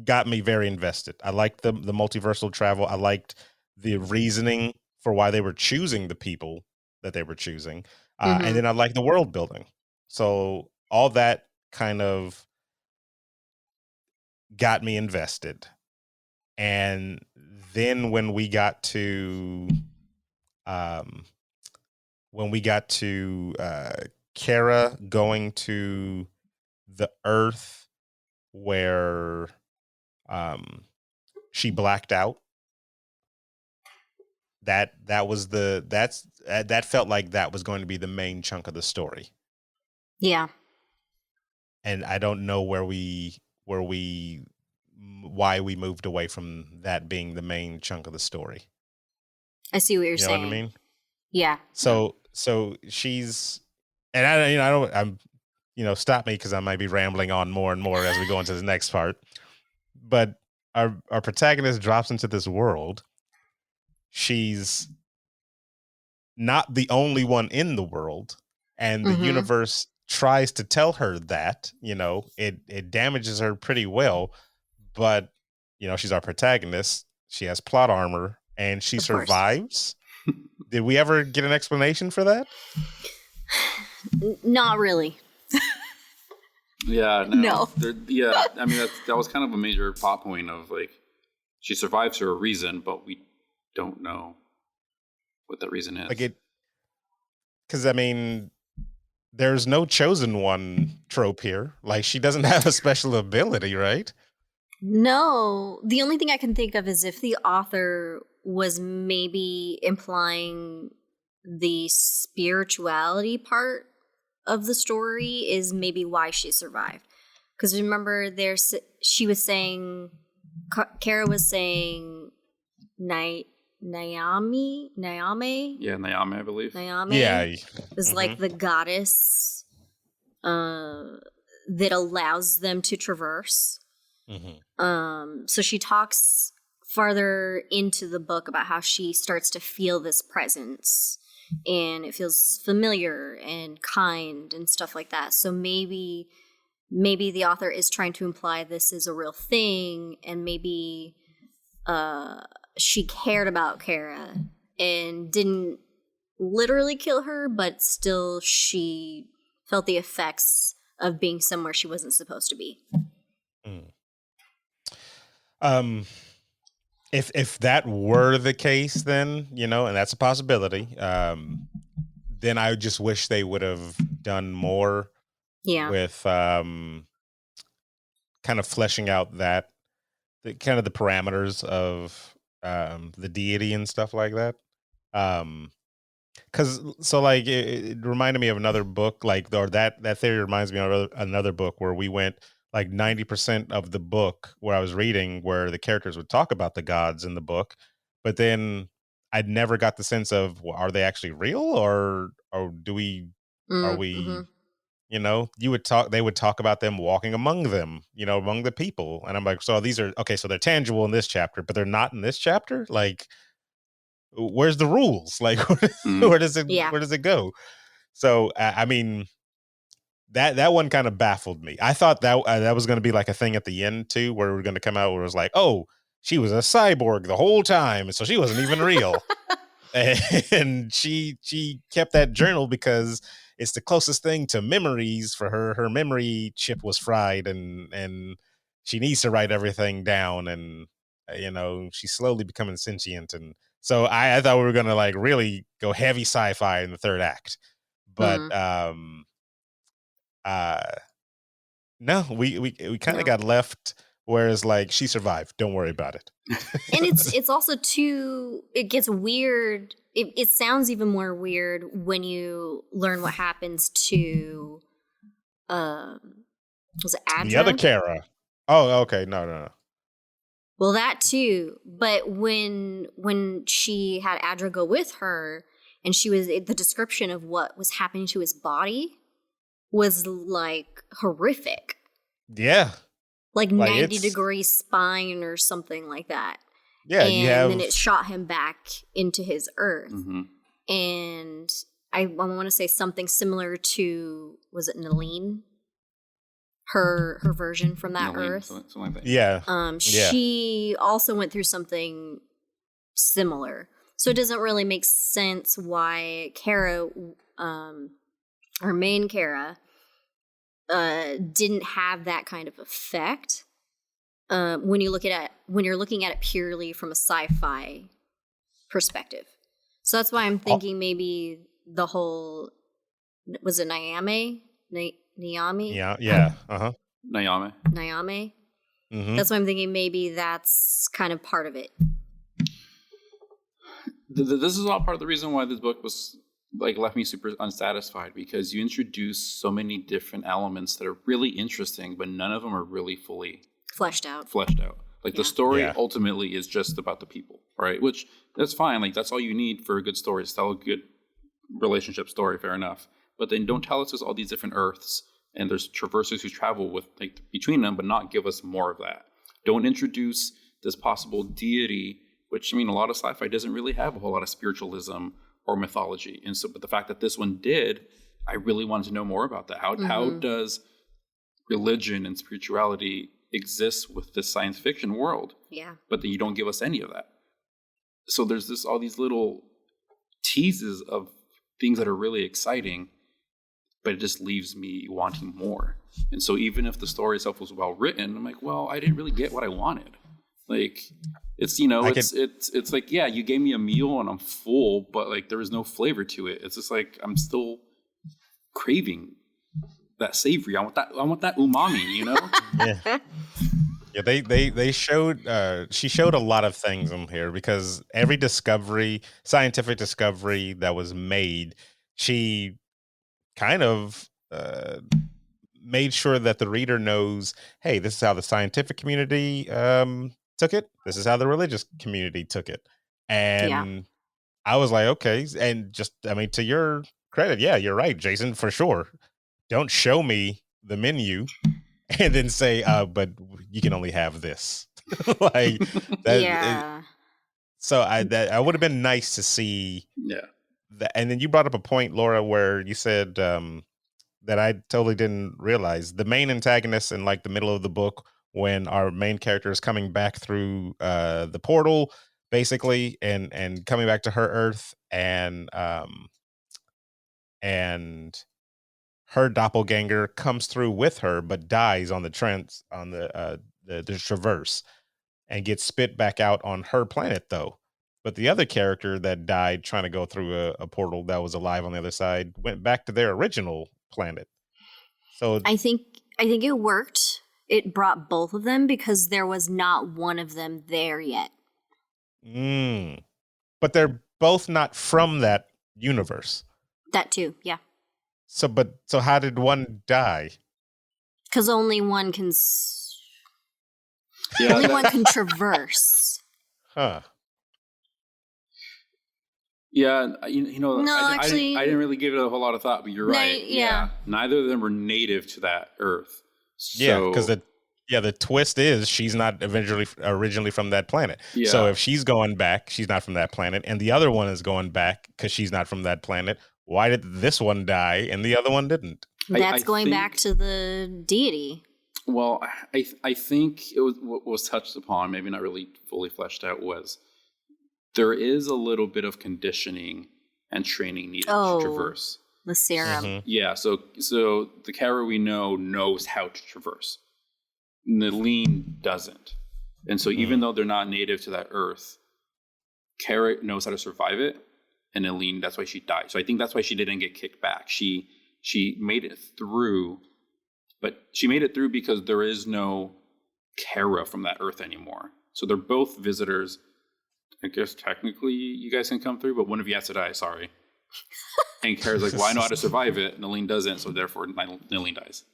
got me very invested. I liked the multiversal travel. I liked the reasoning for why they were choosing the people that they were choosing. And then I liked the world building. So all that kind of got me invested. And then when we got to Kara going to the Earth where she blacked out, that felt like that was going to be the main chunk of the story. Yeah. And I don't know why we moved away from that being the main chunk of the story. I see what you're saying. You know what I mean? Yeah. So she's, and I'm stop me because I might be rambling on more and more as we go into the next part. But our protagonist drops into this world. She's not the only one in the world, and the universe tries to tell her that, it damages her pretty well, but she's our protagonist. She has plot armor and she survives. Did we ever get an explanation for that? Not really. Yeah, no. I mean, that was kind of a major plot point of, like, she survives for a reason, but we don't know what that reason is. Like, because I mean, there's no chosen one trope here. Like, she doesn't have a special ability, right? No. The only thing I can think of is if the author was maybe implying the spirituality part of the story is maybe why she survived. Because remember, she was saying, Kara was saying, Nyame? Yeah, Nyame, I believe. Nyame? Yeah. Is like the goddess that allows them to traverse. So she talks farther into the book about how she starts to feel this presence, and it feels familiar and kind and stuff like that. So maybe the author is trying to imply this is a real thing, and maybe she cared about Kara and didn't literally kill her, but still she felt the effects of being somewhere she wasn't supposed to be. Mm. If that were the case, then and that's a possibility. Then I just wish they would have done more Yeah. with kind of fleshing out that kind of the parameters of the deity and stuff like that. Because so like it reminded me of another book, like, or that theory reminds me of another book where we went like 90% of the book where I was reading, where the characters would talk about the gods in the book, but then I'd never got the sense of, well, are they actually real, or are Mm-hmm. we they would talk about them walking among them, among the people, and I'm like, so these are okay, so they're tangible in this chapter, but they're not in this chapter. Like, where's the rules? Like, Mm. where does it Yeah. where does it go? So I mean, that one kind of baffled me. I thought that was going to be like a thing at the end too, where we're going to come out where it was like, oh, she was a cyborg the whole time, so she wasn't even real. And she kept that journal because it's the closest thing to memories for her. Her memory chip was fried, and she needs to write everything down, and she's slowly becoming sentient. And so I thought we were gonna like really go heavy sci-fi in the third act, but Mm. uh no, we kind No. of got left, whereas like she survived, don't worry about it. And it's also too, it gets weird. It sounds even more weird when you learn what happens to was it Adra? The other Kara. Oh, okay. No. Well, that too. But when she had Adra go with her, and she was, the description of what was happening to his body was like horrific. Yeah. Like Like, 90-degree spine or something like that. Yeah, and you have then it shot him back into his earth. Mm-hmm. And I want to say something similar to, was it Nalene? Her version from that Nalene, earth. something like that. Yeah. She also went through something similar. So it doesn't really make sense why Kara, our main Kara, didn't have that kind of effect. When you're looking at it purely from a sci-fi perspective. So that's why I'm thinking maybe the whole, was it Niamey? Niamey? Yeah. Uh-huh. Nayame. Niamey? Mm-hmm. That's why I'm thinking maybe that's kind of part of it. This is all part of the reason why this book was like left me super unsatisfied, because you introduce so many different elements that are really interesting, but none of them are really fully Fleshed out. Like the story ultimately is just about the people, right? Which that's fine. Like that's all you need for a good story. Tell a good relationship story, fair enough. But then don't tell us there's all these different Earths and there's traversers who travel with like between them, but not give us more of that. Don't introduce this possible deity, which I mean, a lot of sci-fi doesn't really have a whole lot of spiritualism or mythology, and so. But the fact that this one did, I really wanted to know more about that. How does religion and spirituality exists with this science fiction world? Yeah. But then you don't give us any of that. So there's all these little teases of things that are really exciting, but it just leaves me wanting more. And so even if the story itself was well written, I'm like, well, I didn't really get what I wanted. Like it's it's like, yeah, you gave me a meal and I'm full, but like there was no flavor to it. It's just like I'm still craving that savory. I want that umami, Yeah. Yeah, they showed she showed a lot of things in here, because every scientific discovery that was made, she kind of made sure that the reader knows, hey, this is how the scientific community took it. This is how the religious community took it. And I was like, okay. And just, I mean, to your credit, yeah, you're right, Jason, for sure. Don't show me the menu and then say, but you can only have this. Like that. Yeah. So I would have been nice to see. Yeah. That. And then you brought up a point, Laura, where you said that I totally didn't realize. The main antagonist in like the middle of the book, when our main character is coming back through the portal, basically, and coming back to her Earth, and her doppelganger comes through with her, but dies on the the traverse and gets spit back out on her planet, though. But the other character that died trying to go through a portal that was alive on the other side went back to their original planet. So I think it worked. It brought both of them because there was not one of them there yet. But they're both not from that universe. That too, yeah. So how did one die? Because only one can. Only one can traverse. Huh. Yeah, you know, No, actually, I didn't really give it a whole lot of thought, but you're right. Yeah. Neither of them were native to that Earth. Yeah, because the twist is she's not originally from that planet. Yeah. So if she's going back, she's not from that planet, and the other one is going back because she's not from that planet. Why did this one die and the other one didn't? That's going back to the deity. Well, I think it was what was touched upon, maybe not really fully fleshed out, was there is a little bit of conditioning and training needed to traverse. The serum. Mm-hmm. Yeah, so the character we know knows how to traverse. Nalene doesn't. And so even though they're not native to that Earth, Carrot knows how to survive it, and Nalene, that's why she died. So I think that's why she didn't get kicked back. She made it through, but she made it through because there is no Kara from that Earth anymore. So they're both visitors. I guess technically you guys can come through, but one of you has to die, sorry. And Kara's like, well, I know how to survive it. Nalene doesn't, so therefore Nalene dies.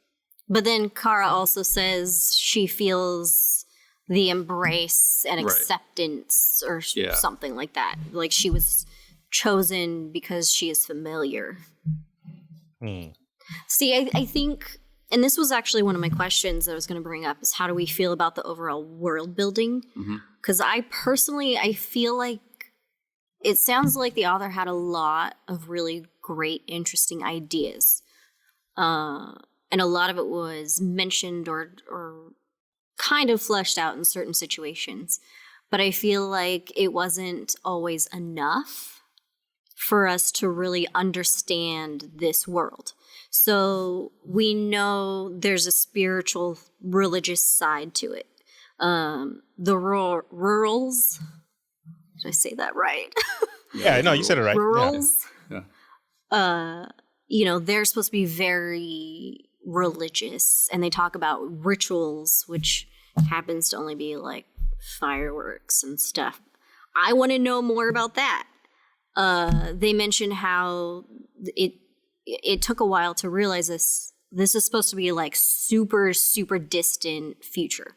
But then Kara also says she feels the embrace and acceptance or something like that. Like she was chosen because she is familiar. See, I think, and this was actually one of my questions that I was going to bring up, is how do we feel about the overall world building? Because I feel like it sounds like the author had a lot of really great, interesting ideas. And a lot of it was mentioned or kind of fleshed out in certain situations. But I feel like it wasn't always enough for us to really understand this world. So we know there's a spiritual, religious side to it. The rurals, did I say that right? Yeah, no, you said it right. Rurals, Yeah. They're supposed to be very religious, and they talk about rituals, which happens to only be like fireworks and stuff. I want to know more about that. They mentioned how it took a while to realize this is supposed to be like super, super distant future.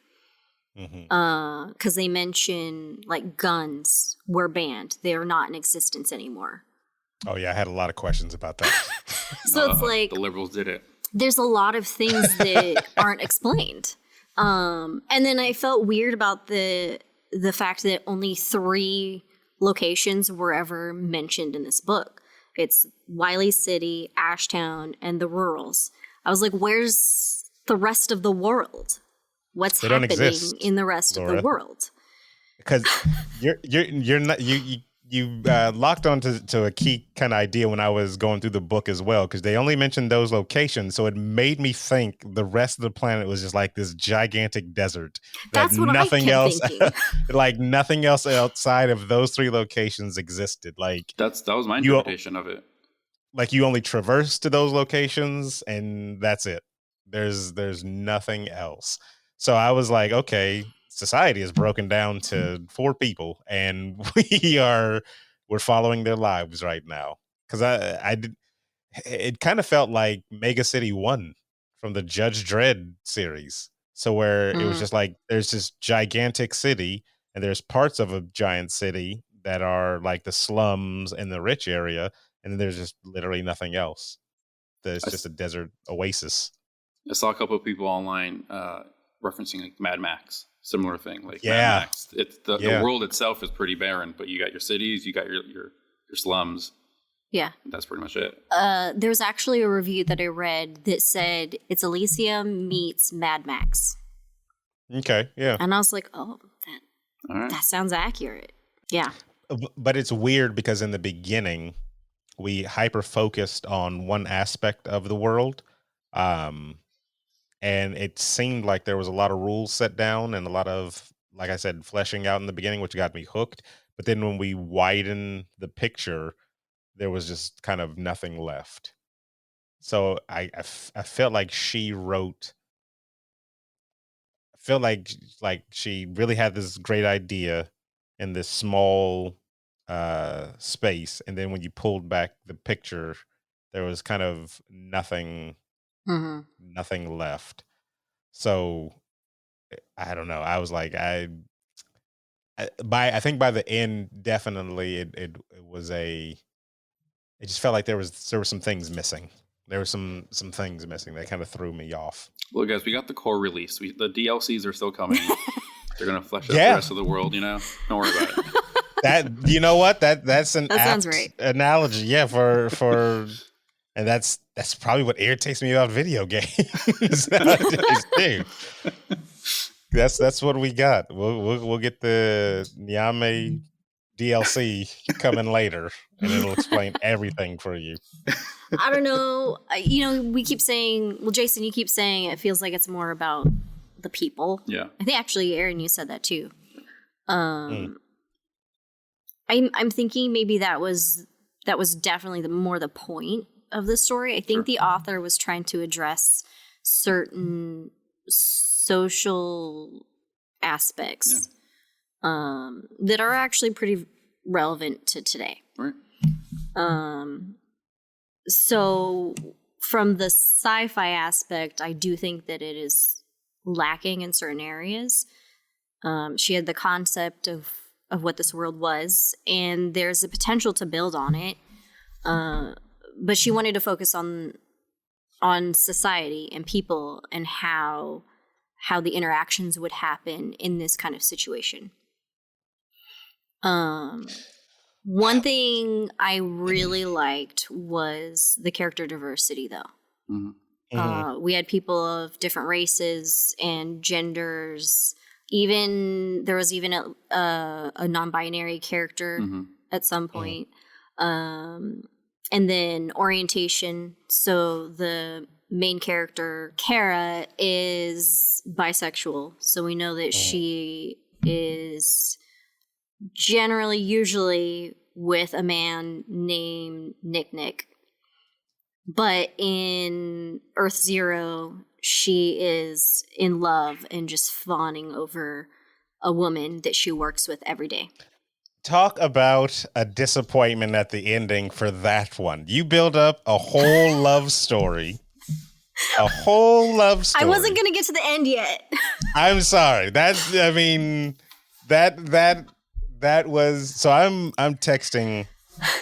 Because they mention like guns were banned. They're not in existence anymore. Oh yeah, I had a lot of questions about that. So it's like the liberals did it. There's a lot of things that aren't explained. And then I felt weird about the fact that only 3 locations were ever mentioned in this book. It's Wiley City, Ashtown, and the rurals. I was like, where's the rest of the world? What's happening in the rest of the world? Because you're not you locked on to a key kind of idea when I was going through the book as well, because they only mentioned those locations, so it made me think the rest of the planet was just like this gigantic desert. That's what nothing else, thinking. Like nothing else outside of those 3 locations existed. Like that was my interpretation of it. Like you only traverse to those locations, and that's it. There's nothing else. So I was like, okay, society is broken down to 4 people, and we're following their lives right now. Because it kind of felt like Mega City 1 from the Judge Dredd series. So where it was just like there's this gigantic city, and there's parts of a giant city that are like the slums and the rich area, and then there's just literally nothing else. There's just a desert oasis. I saw a couple of people online referencing like Mad Max, similar thing. Like Mad Max, it's the world itself is pretty barren, but you got your cities, you got your slums. Yeah, that's pretty much it. There's actually a review that I read that said it's Elysium meets Mad Max. Okay, yeah, and I was like, oh, that sounds accurate. Yeah, but it's weird because in the beginning, we hyper focused on one aspect of the world. Um, and it seemed like there was a lot of rules set down and a lot of, like I said, fleshing out in the beginning, which got me hooked. But then when we widen the picture, there was just kind of nothing left. So I felt like she wrote. I felt like she really had this great idea in this small space, and then when you pulled back the picture, there was kind of nothing left. So I don't know. I was like, I think by the end, definitely it was a. It just felt like there was some things missing. There were some things missing that kind of threw me off. Well, guys, we got the core release. The DLCs are still coming. They're gonna flesh out Yeah. the rest of the world. You know, don't worry about it. That, you know what, that's an That sounds apt right. analogy. Yeah, for and that's probably what irritates me about video games nowadays too. That's what we got. We'll get the Nyame DLC coming later, and it'll explain everything for you. I don't know. We keep saying, well, Jason, you keep saying it feels like it's more about the people. Yeah. I think actually, Aaron, you said that too. I'm thinking maybe that was definitely more the point of the story. I think the author was trying to address certain social aspects that are actually pretty relevant to today. Right. So from the sci-fi aspect, I do think that it is lacking in certain areas. She had the concept of what this world was, and there's a potential to build on it. But she wanted to focus on society and people and how the interactions would happen in this kind of situation. One thing I really liked was the character diversity, though. Mm-hmm. We had people of different races and genders. There was even a non-binary character at some point. And then orientation. So the main character, Kara, is bisexual. So we know that she is usually with a man named Nick. But in Earth Zero, she is in love and just fawning over a woman that she works with every day. Talk about a disappointment at the ending for that one. You build up a whole love story. A whole love story. I wasn't going to get to the end yet. I'm sorry. That was, so I'm texting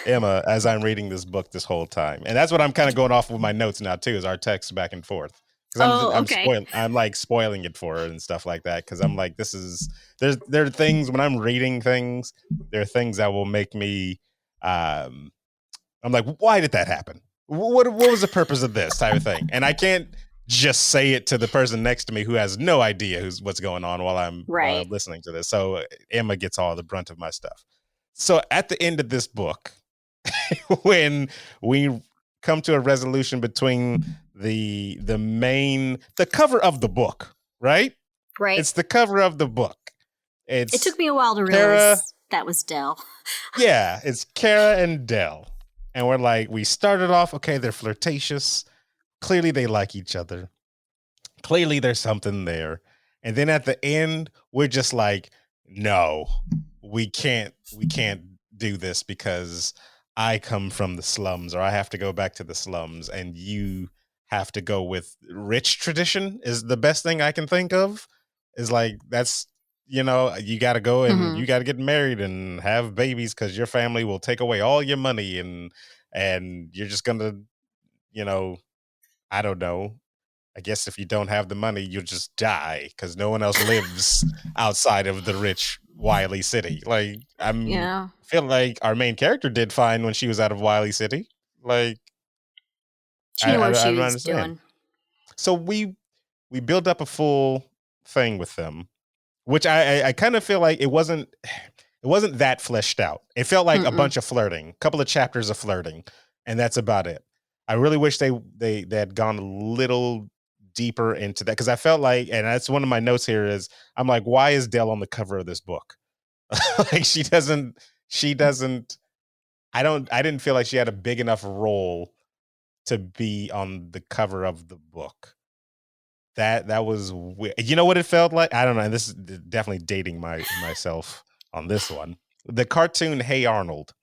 Emma as I'm reading this book this whole time. And that's what I'm kind of going off with my notes now too, is our text back and forth. Because I'm like spoiling it for her and stuff like that. Because I'm like, there are things when I'm reading things, there are things that will make me, I'm like, why did that happen? What was the purpose of this type of thing? And I can't just say it to the person next to me who has no idea what's going on while I'm listening to this. So Emma gets all the brunt of my stuff. So at the end of this book, when we come to a resolution between the cover of the book, right? Right. It's the cover of the book. It took me a while to realize that was Del. Yeah, it's Kara and Del. And we're like, we started off, okay, they're flirtatious. Clearly they like each other. Clearly there's something there. And then at the end, we're just like, no, we can't do this because I come from the slums, or I have to go back to the slums, and you have to go with rich tradition is the best thing I can think of. Is like, that's, you got to go and you got to get married and have babies because your family will take away all your money, and you're just going to, I don't know. I guess if you don't have the money, you'll just die because no one else lives outside of the rich Wiley City. Like, I feel like our main character did fine when she was out of Wiley City. Like, she knew what she was doing. So we built up a full thing with them, which I kind of feel like it wasn't It wasn't that fleshed out. It felt like a Mm-mm. bunch of flirting, a couple of chapters of flirting, and that's about it. I really wish they had gone a little deeper into that, because I felt like, and that's one of my notes here is, I'm like, why is Dell on the cover of this book? Like she doesn't. I didn't feel like she had a big enough role to be on the cover of the book. That was weird. You know what it felt like? I don't know. And this is definitely dating myself on this one. The cartoon Hey Arnold.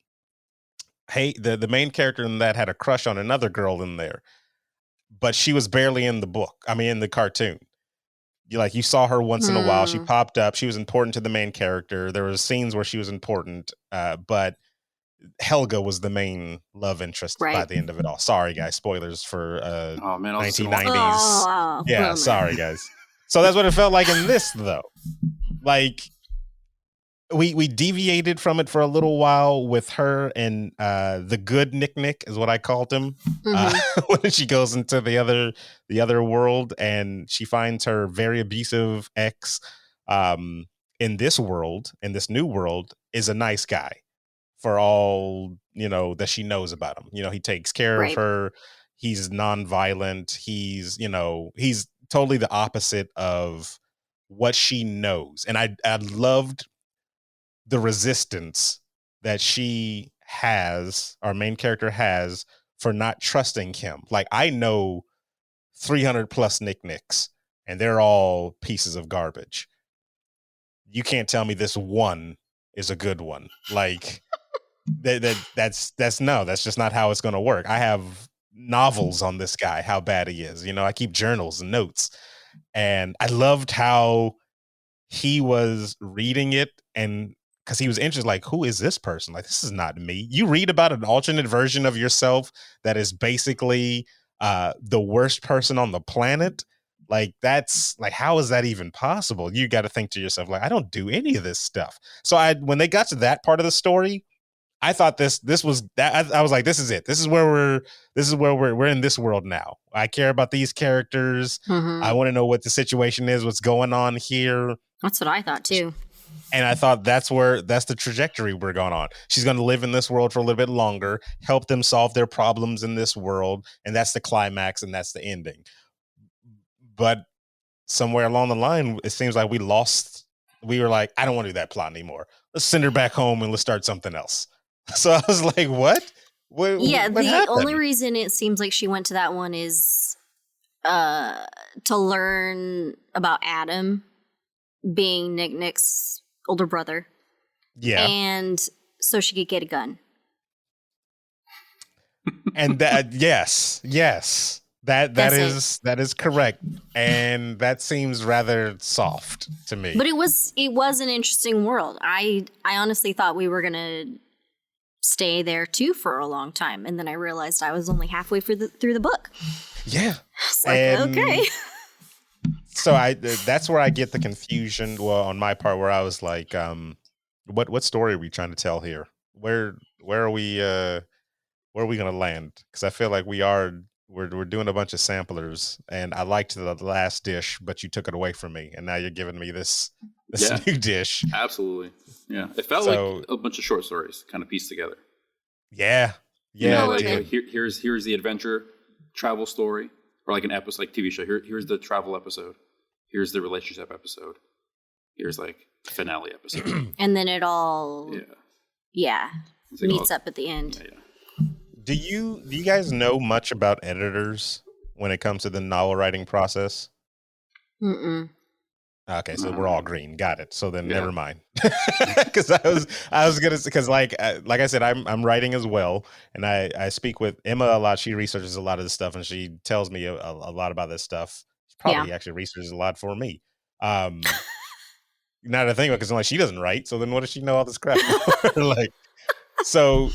Hey, the main character in that had a crush on another girl in there, but she was barely in the book. I mean, in the cartoon. You saw her once in a while. She popped up. She was important to the main character. There was scenes where she was important, but Helga was the main love interest by the end of it all. Sorry, guys. Spoilers for Oh man, 1990s. Oh, Yeah, bummer. sorry, guys. So that's what it felt like in this, though. Like, we deviated from it for a little while with her and the good Nick is what I called him. When she goes into the other world and she finds her very abusive ex, in this world, in this new world, is a nice guy for all that she knows about him. He takes care of her. He's nonviolent. He's totally the opposite of what she knows. And I loved the resistance that she has, our main character has, for not trusting him. Like, I know 300 plus Nicks, and they're all pieces of garbage. You can't tell me this one is a good one. Like, that's just not how it's going to work. I have novels on this guy, how bad he is. I keep journals and notes, and I loved how he was reading it, and because he was interested, like, who is this person? Like, this is not me. You read about an alternate version of yourself that is basically the worst person on the planet. Like, that's like, how is that even possible? You got to think to yourself, like, I don't do any of this stuff. So when they got to that part of the story, I thought this was that. I was like, this is it. This is where we're in this world now. I care about these characters. I want to know what the situation is, what's going on here. That's what I thought too. And I thought that's the trajectory we're going on. She's going to live in this world for a little bit longer, help them solve their problems in this world, and that's the climax and that's the ending. But somewhere along the line, it seems like we were like, I don't want to do that plot anymore. Let's send her back home and let's start something else. So I was like, what? What happened? Only reason it seems like she went to that one is to learn about Adam being Nick's older brother. Yeah. And so she could get a gun. And that, yes. That is correct. And that seems rather soft to me. But it was an interesting world. I honestly thought we were gonna stay there too for a long time, and then I realized I was only halfway through the book. Yeah. It's like, okay. So that's where I get the confusion. Well, on my part, where I was like, what story are we trying to tell here? Where are we gonna land? Because I feel like we're doing a bunch of samplers, and I liked the last dish, but you took it away from me, and now you're giving me this new dish. Absolutely. Yeah. It felt like a bunch of short stories kind of pieced together. Yeah. Here's the adventure travel story, or like an episode, like TV show. Here's the travel episode. Here's the relationship episode. Here's like the finale episode. And then it all meets up at the end. Yeah. Do you guys know much about editors when it comes to the novel writing process? Mm-mm. Okay, so we're all green. Got it. So then never mind. Because I was gonna, because like I said, I'm writing as well, and I speak with Emma a lot. She researches a lot of this stuff, and she tells me a lot about this stuff. She probably actually researches a lot for me. Now that I think about it, because like she doesn't write, so then what does she know all this crap? Like, so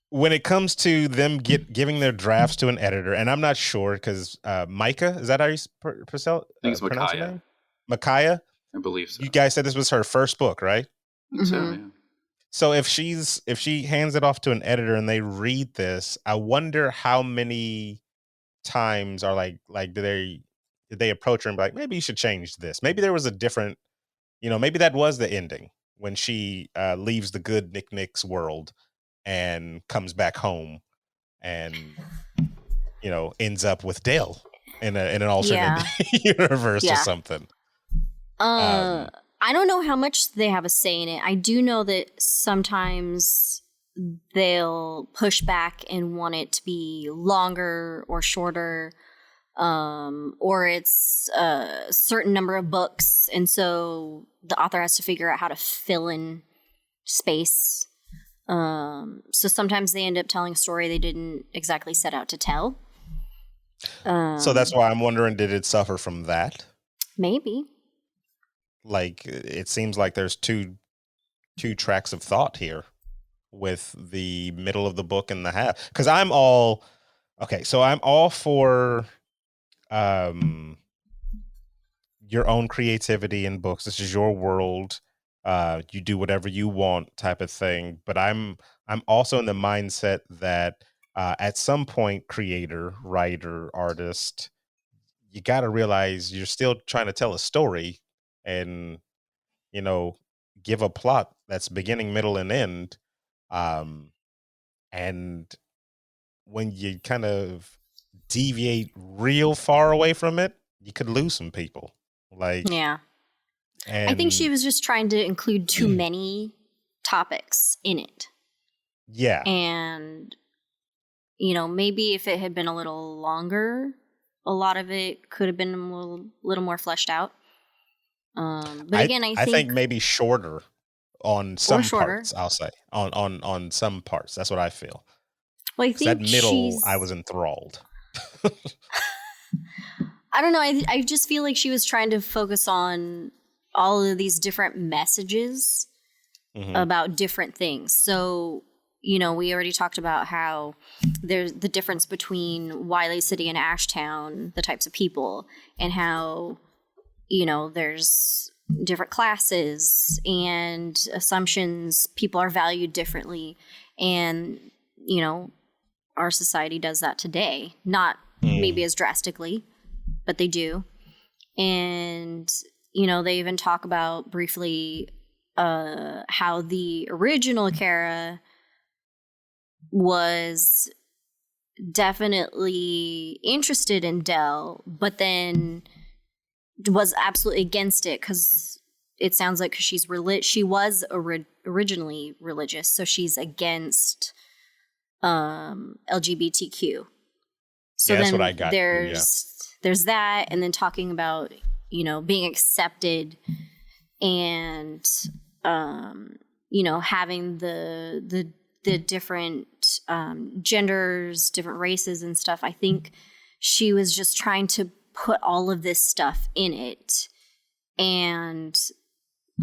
when it comes to them giving their drafts to an editor, and I'm not sure because Micah, is that how you pronounce her name? Micaiah? I believe so. You guys said this was her first book, right? So, yeah. So if she hands it off to an editor and they read this, I wonder how many times are like did they approach her and be like, maybe you should change this? Maybe there was a different, maybe that was the ending. when she leaves the good Nick Nick's world and comes back home and, you know, ends up with Dale in an alternate universe or something. I don't know how much they have a say in it. I do know that sometimes they'll push back and want it to be longer or shorter, or it's a certain number of books, and so the author has to figure out how to fill in space. So sometimes they end up telling a story they didn't exactly set out to tell. So that's why I'm wondering, did it suffer from that? Maybe. Like, it seems like there's two tracks of thought here with the middle of the book and the half. Because I'm all for your own creativity in books. This is your world. You do whatever you want, type of thing. But I'm also in the mindset that at some point, creator, writer, artist, you got to realize you're still trying to tell a story and, you know, give a plot that's beginning, middle, and end. And when you kind of deviate real far away from it, you could lose some people. Like, yeah. And I think she was just trying to include too many topics in it. Yeah. And, you know, maybe if it had been a little longer, a lot of it could have been a little more fleshed out. But again, I think maybe shorter on some parts. I'll say on some parts. That's what I feel. Well, I think that middle, I was enthralled. I don't know. I just feel like she was trying to focus on all of these different messages about different things. So, you know, we already talked about how there's the difference between Wiley City and Ashtown, the types of people, and how, you know, there's different classes and assumptions. People are valued differently. And, you know, our society does that today. Not maybe as drastically, but they do. And, you know, they even talk about briefly how the original Kara was definitely interested in Del, but then was absolutely against it because it sounds like she was originally religious, so she's against LGBTQ. So yeah, then that's what I got. There's that, and then talking about, you know, being accepted and you know, having the different genders, different races and stuff. I think she was just trying to put all of this stuff in it and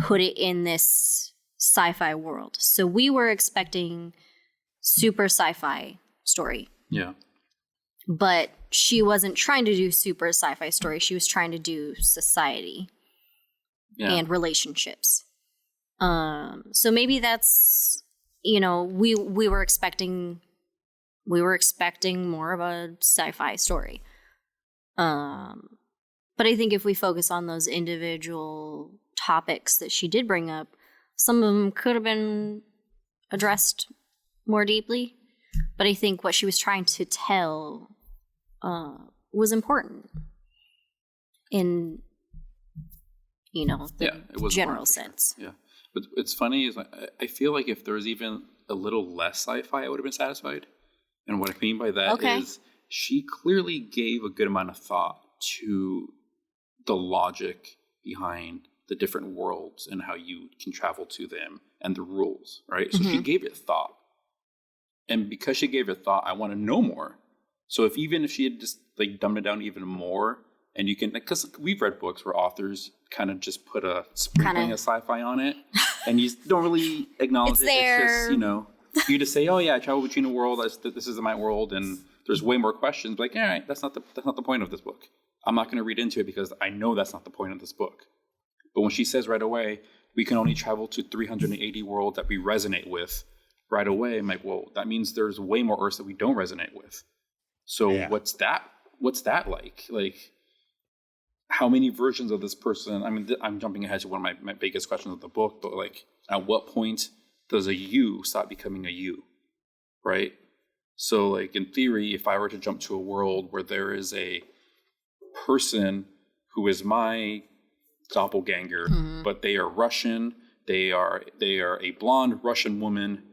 put it in this sci-fi world. So we were expecting super sci-fi story. Yeah. But she wasn't trying to do super sci-fi story. She was trying to do society and relationships. So maybe that's, you know, we were expecting more of a sci-fi story. But I think if we focus on those individual topics that she did bring up, some of them could have been addressed more deeply. But I think what she was trying to tell was important in, you know, the general sense. Yeah. But it's funny is I feel like if there was even a little less sci-fi, I would have been satisfied. And what I mean by that is she clearly gave a good amount of thought to the logic behind the different worlds and how you can travel to them and the rules, right? So she gave it thought. And because she gave it thought, I want to know more. So if she had just like dumbed it down even more, and you can, because we've read books where authors kind of just put a sprinkling of sci-fi on it, and you don't really acknowledge it. There. It's just, you know, you just say, oh yeah, I travel between the world. This is my world, and there's way more questions. Like, all right, that's not the point of this book. I'm not going to read into it because I know that's not the point of this book. But when she says right away, we can only travel to 380 worlds that we resonate with, right away, I'm like, well, that means there's way more Earths that we don't resonate with. So what's that like? Like, how many versions of this person? I mean, I'm jumping ahead to one of my biggest questions of the book, but like, at what point does a you stop becoming a you, right? So, like, in theory, if I were to jump to a world where there is a person who is my doppelganger, but they are Russian, they are a blonde Russian woman,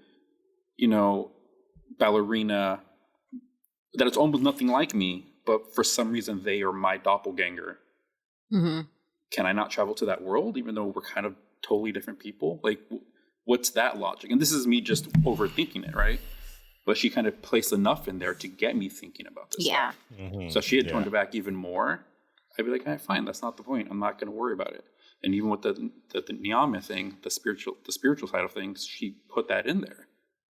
you know, ballerina, that it's almost nothing like me, but for some reason they are my doppelganger. Can I not travel to that world, even though we're kind of totally different people? Like, what's that logic? And this is me just overthinking it, right? But she kind of placed enough in there to get me thinking about this stuff. So if she had toned it back even more, I'd be like, all right, fine, that's not the point. I'm not going to worry about it. And even with the Nyame thing, the spiritual side of things, she put that in there.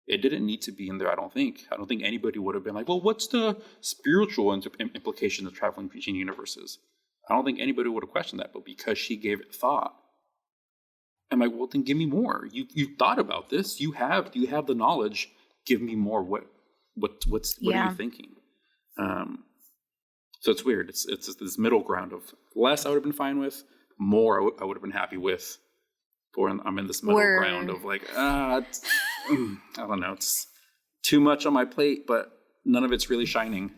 It didn't need to be in there, I don't think. I don't think anybody would have been like, well, what's the spiritual implication of traveling between universes? I don't think anybody would have questioned that, but because she gave it thought, I'm like, well, then give me more. You thought about this. You have the knowledge. Give me more. What are you thinking? So it's weird. It's this middle ground of less I would have been fine with, more I would have been happy with. Or I'm in this middle ground of like, I don't know. It's too much on my plate, but none of it's really shining.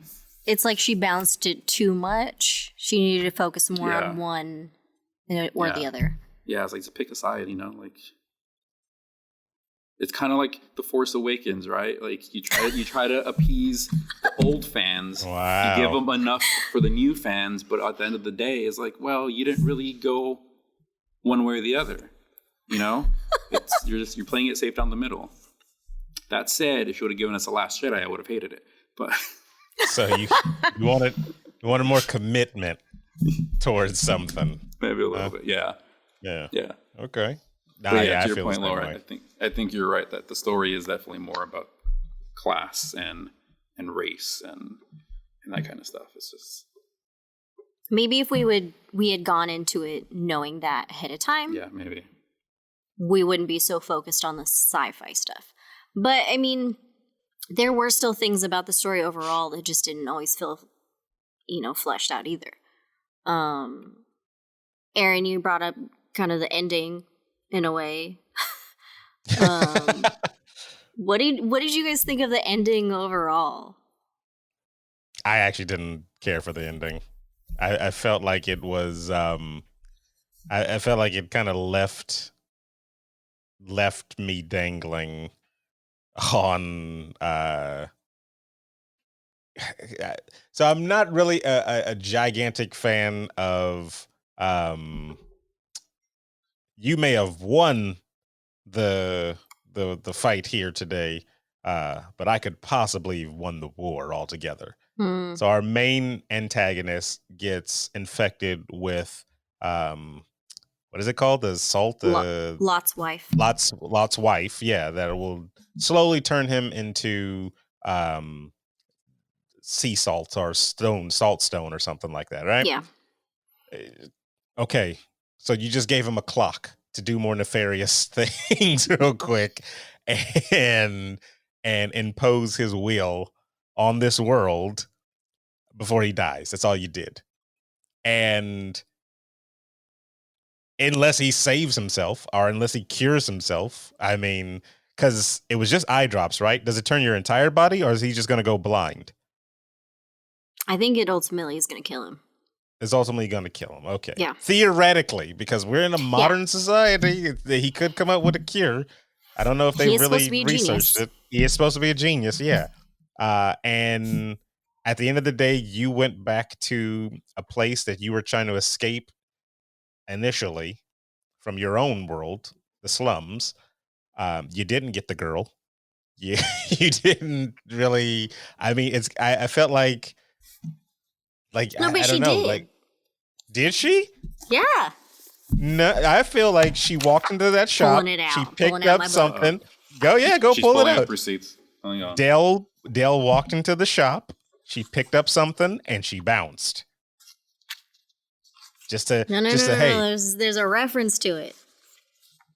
It's like she balanced it too much. She needed to focus more on one or the other. Yeah, it's like to pick a side, you know, like it's kind of like The Force Awakens, right? Like you try to appease the old fans. Wow. You give them enough for the new fans, but at the end of the day, it's like, well, you didn't really go one way or the other. You know, you're playing it safe down the middle. That said, if you would have given us The Last Jedi, I would have hated it. But so you wanted more commitment towards something. Maybe a little bit, yeah. Okay. To your point, Laura, I think you're right that the story is definitely more about class and race and that kind of stuff. It's just maybe if we had gone into it knowing that ahead of time. Yeah, maybe. We wouldn't be so focused on the sci-fi stuff. But, I mean, there were still things about the story overall that just didn't always feel, fleshed out either. Aaron, you brought up kind of the ending in a way. What did you guys think of the ending overall? I actually didn't care for the ending. I felt like it was, I felt like it kind of left me dangling on so I'm not really a gigantic fan of you may have won the fight here today, but I could possibly have won the war altogether. So our main antagonist gets infected with what is it called? The salt? Lot's wife. Lot's wife, yeah, that will slowly turn him into sea salt or salt stone or something like that, right? Yeah. Okay, so you just gave him a clock to do more nefarious things real quick and impose his will on this world before he dies. That's all you did. And unless he saves himself or unless he cures himself, I mean, because it was just eye drops, right? Does it turn your entire body or is he just going to go blind? I think it ultimately is going to kill him. It's ultimately going to kill him. Okay. Yeah. Theoretically, because we're in a modern society, he could come up with a cure. I don't know if they really researched it. He is supposed to be a genius, yeah. And at the end of the day, you went back to a place that you were trying to escape initially from your own world, the slums. You didn't get the girl. You didn't really. I mean, I felt like no, but I don't know. Did. Like, did she? Yeah. No, I feel like she walked into that shop. Pulling it out. She picked up something. Go She's pull it pulling out. up receipts. Dell walked into the shop. She picked up something and she bounced. No. Hey. There's a reference to it.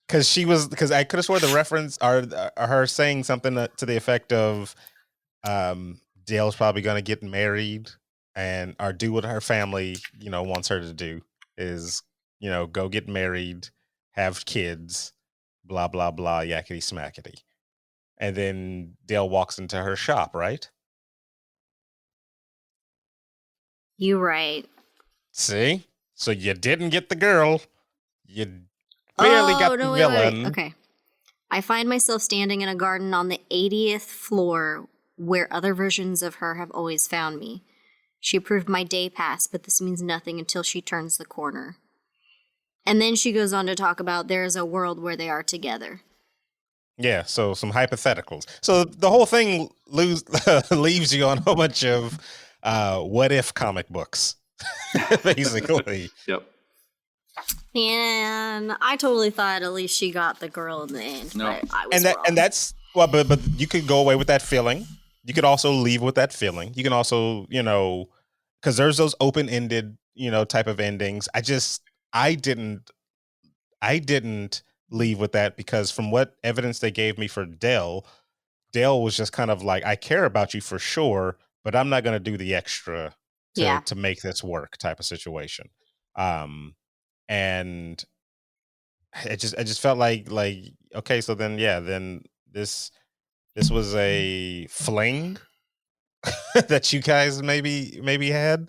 Because I could have swore the reference are her saying something to the effect of Dale's probably going to get married and or do what her family, wants her to do is, go get married, have kids, blah blah blah, yakety smackety. And then Dale walks into her shop, right? You right. See? So you didn't get the girl. You barely got the villain. Wait. Okay. I find myself standing in a garden on the 80th floor where other versions of her have always found me. She approved my day pass, but this means nothing until she turns the corner. And then she goes on to talk about there is a world where they are together. Yeah, so some hypotheticals. So the whole thing leaves you on a whole bunch of what if comic books, basically. Yep. And I totally thought at least she got the girl in the end. No. But I was wrong. And that's well, but you could go away with that feeling. You could also leave with that feeling. You can also, because there's those open-ended, type of endings. I didn't leave with that because from what evidence they gave me for Dale was just kind of like, I care about you for sure, but I'm not going to do the extra to make this work type of situation. And it just felt like, okay, so then this was a fling that you guys maybe had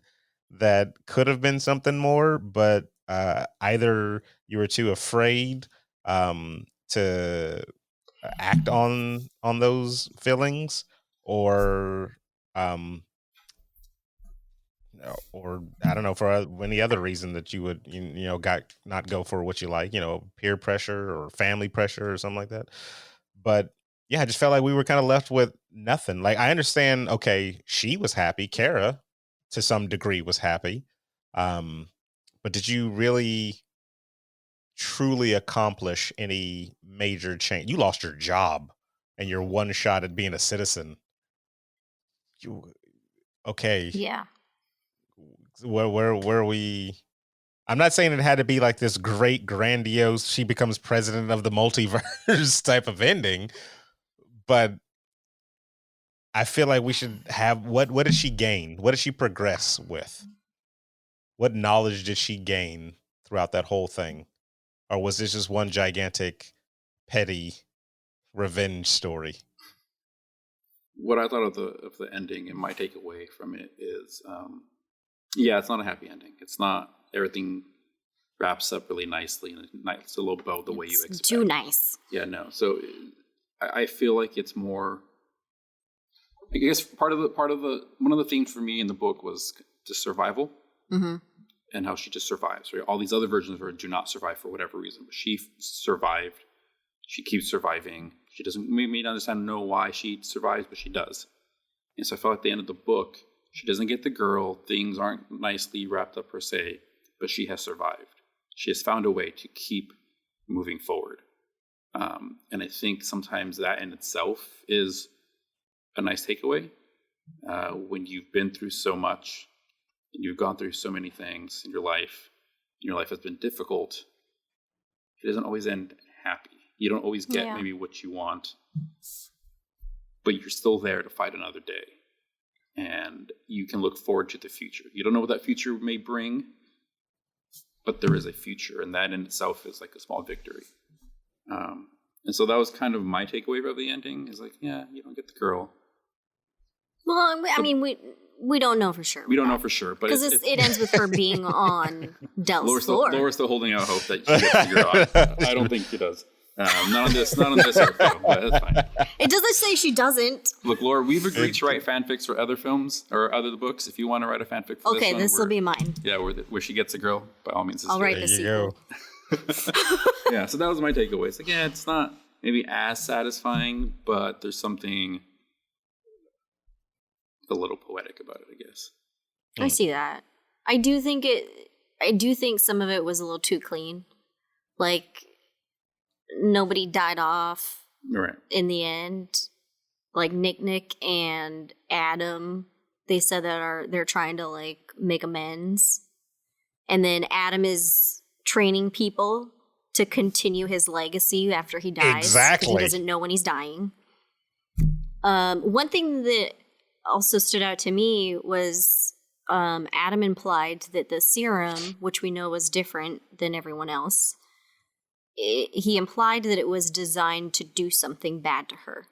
that could have been something more, but either you were too afraid to act on those feelings, or I don't know, for any other reason that you would not go for what you like, peer pressure or family pressure or something like that. But yeah, I just felt like we were kind of left with nothing. Like, I understand, okay, she was happy, Kara to some degree was happy, but did you really truly accomplish any major change? You lost your job and you're one shot at being a citizen. Okay. Yeah. Where we? I'm not saying it had to be like this great, grandiose, she becomes president of the multiverse type of ending, but I feel like we should have what did she gain? What did she progress with? What knowledge did she gain throughout that whole thing? Or was this just one gigantic, petty revenge story? What I thought of the ending and my takeaway from it is, it's not a happy ending. It's not everything wraps up really nicely and it's a little about the way you expect. Too nice. Yeah, no. So I feel like it's more. I guess one of the themes for me in the book was just survival, and how she just survives. Right? All these other versions of her do not survive for whatever reason, but she survived. She keeps surviving. She doesn't maybe know why she survives, but she does. And so I felt at the end of the book, she doesn't get the girl. Things aren't nicely wrapped up per se, but she has survived. She has found a way to keep moving forward. And I think sometimes that in itself is a nice takeaway. When you've been through so much and you've gone through so many things in your life, and your life has been difficult, it doesn't always end happy. You don't always get maybe what you want, but you're still there to fight another day. And you can look forward to the future. You don't know what that future may bring, but there is a future, and that in itself is like a small victory. And so that was kind of my takeaway from the ending, is like, you don't get the girl. Well, I mean, we don't know for sure. We don't know for sure, but because it ends with her being on Del's floor. Laura's still holding out hope that she gets the girl. I don't think she does. Not on this earth, though, but that's fine. It doesn't say she doesn't. Look, Laura, we've agreed to write fanfics for other films or other books. If you want to write a fanfic for this one, this will be mine. Yeah, where she gets a girl, by all means. I'll write the sequel. Yeah, so that was my takeaway. It's like, it's not maybe as satisfying, but there's something a little poetic about it, I guess. I see that. I do think some of it was a little too clean. Like, nobody died off in the end. Like Nick and Adam, they said that they're trying to like make amends. And then Adam is training people to continue his legacy after he dies. Exactly. He doesn't know when he's dying. One thing that also stood out to me was Adam implied that the serum, which we know was different than everyone else, he implied that it was designed to do something bad to her.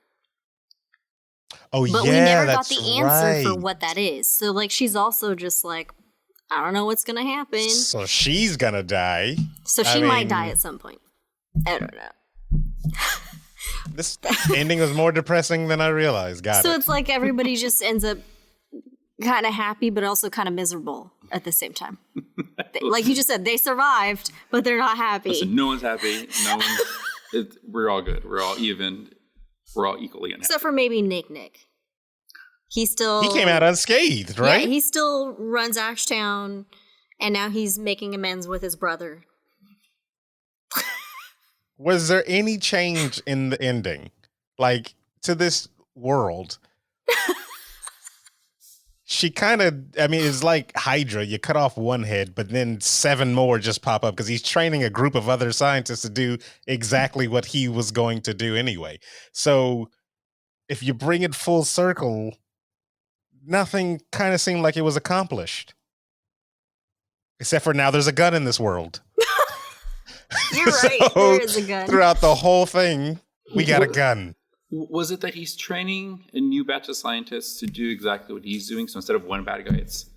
Oh, but yeah, we never got that's the answer for right. what that is. So, like, she's also just like, I don't know what's gonna happen. So she's gonna die. So she might die at some point. I don't know. This ending was more depressing than I realized. Got it. So it's like everybody just ends up kind of happy, but also kind of miserable at the same time. Like you just said, they survived, but they're not happy. Listen, no one's happy. No one. We're all good. We're all even. We're all equally unhappy. Except for maybe Nick. He came out unscathed, right? Yeah, he still runs Ashtown, and now he's making amends with his brother. Was there any change in the ending? Like, to this world? She kind of, I mean, it's like Hydra. You cut off one head, but then 7 more just pop up because he's training a group of other scientists to do exactly what he was going to do anyway. So if you bring it full circle, nothing kind of seemed like it was accomplished. Except for now there's a gun in this world. You're right, there is a gun. Throughout the whole thing, we got a gun. Was it that he's training a new batch of scientists to do exactly what he's doing? So instead of one bad guy, it's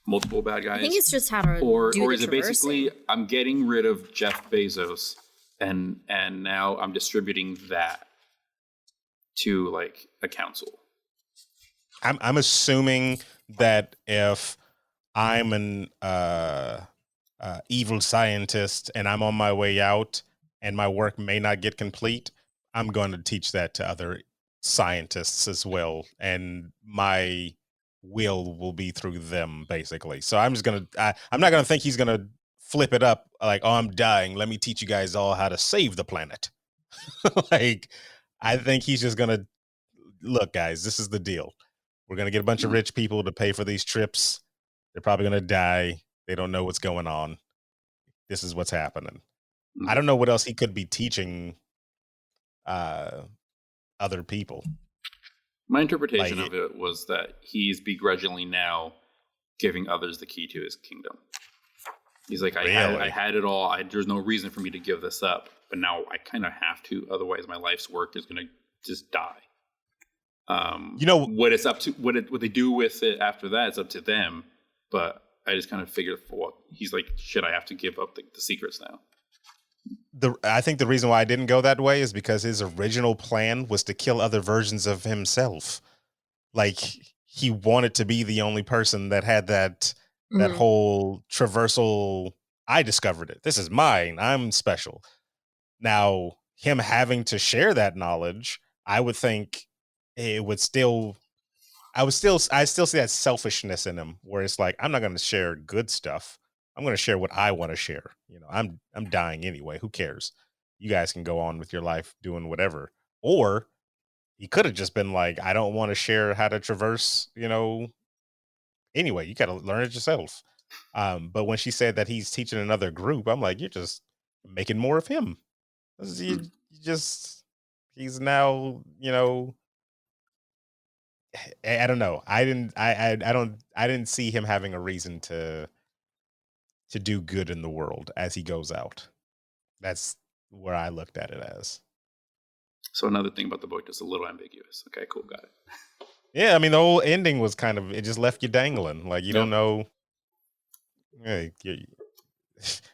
multiple bad guys? I think it's just how to or do is the it basically, I'm getting rid of Jeff Bezos and now I'm distributing that to like a council? I'm assuming that if I'm an evil scientist and I'm on my way out and my work may not get complete, I'm going to teach that to other scientists as well. And my will be through them, basically. So I'm just going to, I'm not going to think he's going to flip it up like, oh, I'm dying. Let me teach you guys all how to save the planet. Like, I think he's just going to, look, guys, this is the deal. We're going to get a bunch of rich people to pay for these trips. They're probably going to die. They don't know what's going on. This is what's happening. I don't know what else he could be teaching other people. My interpretation of it was that he's begrudgingly now giving others the key to his kingdom. He's like, I had it all. There's no reason for me to give this up, but now I kind of have to. Otherwise, my life's work is going to just die. You know what it's up to. What they do with it after that is up to them. But I just kind of figured, he's like, shit, I have to give up the secrets now. I think the reason why I didn't go that way is because his original plan was to kill other versions of himself. Like, he wanted to be the only person that had that whole traversal. I discovered it. This is mine. I'm special. Now, him having to share that knowledge, I would think it would still. I still see that selfishness in him, where it's like, I'm not going to share good stuff. I'm going to share what I want to share. You know, I'm dying anyway. Who cares? You guys can go on with your life doing whatever. Or he could have just been like, I don't want to share how to traverse, you know, anyway, you got to learn it yourself. But when she said that he's teaching another group, I'm like, you're just making more of him. He's now, you know, I don't know. I didn't see him having a reason to do good in the world as he goes out. That's where I looked at it as. So another thing about the book that's a little ambiguous. Okay, cool, got it. Yeah, I mean, the whole ending was kind of, it just left you dangling. Like, you don't know.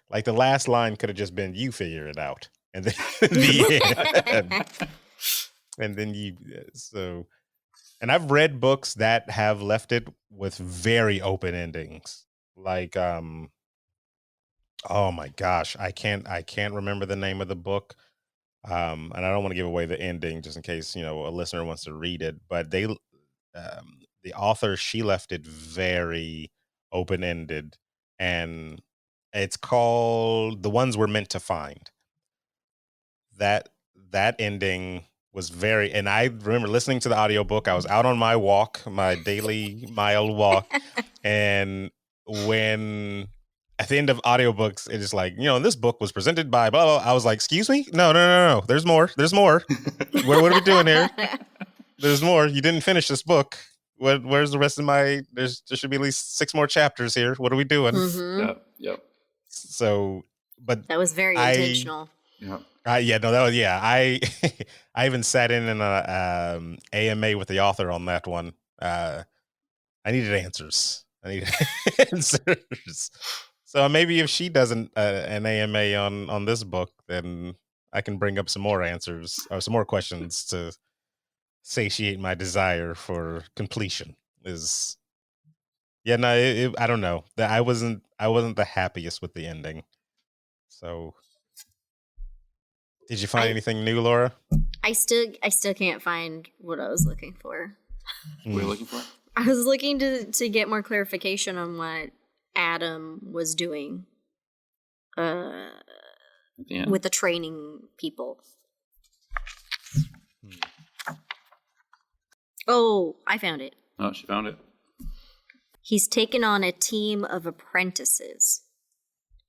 Like, the last line could have just been, you figure it out. And then the end. And then so. And I've read books that have left it with very open endings. Like, oh my gosh, I can't remember the name of the book. And I don't want to give away the ending just in case, you know, a listener wants to read it. But the author, she left it very open-ended. And it's called The Ones We're Meant to Find. That ending was very, and I remember listening to the audiobook. I was out on my walk, my daily mile walk. And when at the end of audiobooks, it is like, you know, this book was presented by blah, blah. I was like, excuse me? No. There's more. What are we doing here? There's more. You didn't finish this book. Where's the rest of my? There should be at least 6 more chapters here. What are we doing? Mm-hmm. Yep. So, but That was very intentional. Yep. No, that was I I even sat in a AMA with the author on that one. I needed answers. Answers. So maybe if she does an AMA on this book, then I can bring up some more answers or some more questions to satiate my desire for completion. I don't know. I wasn't the happiest with the ending. So, did you find anything new, Laura? I still can't find what I was looking for. What are you looking for? I was looking to get more clarification on what Adam was doing with the training people. Oh, I found it. Oh, she found it. He's taken on a team of apprentices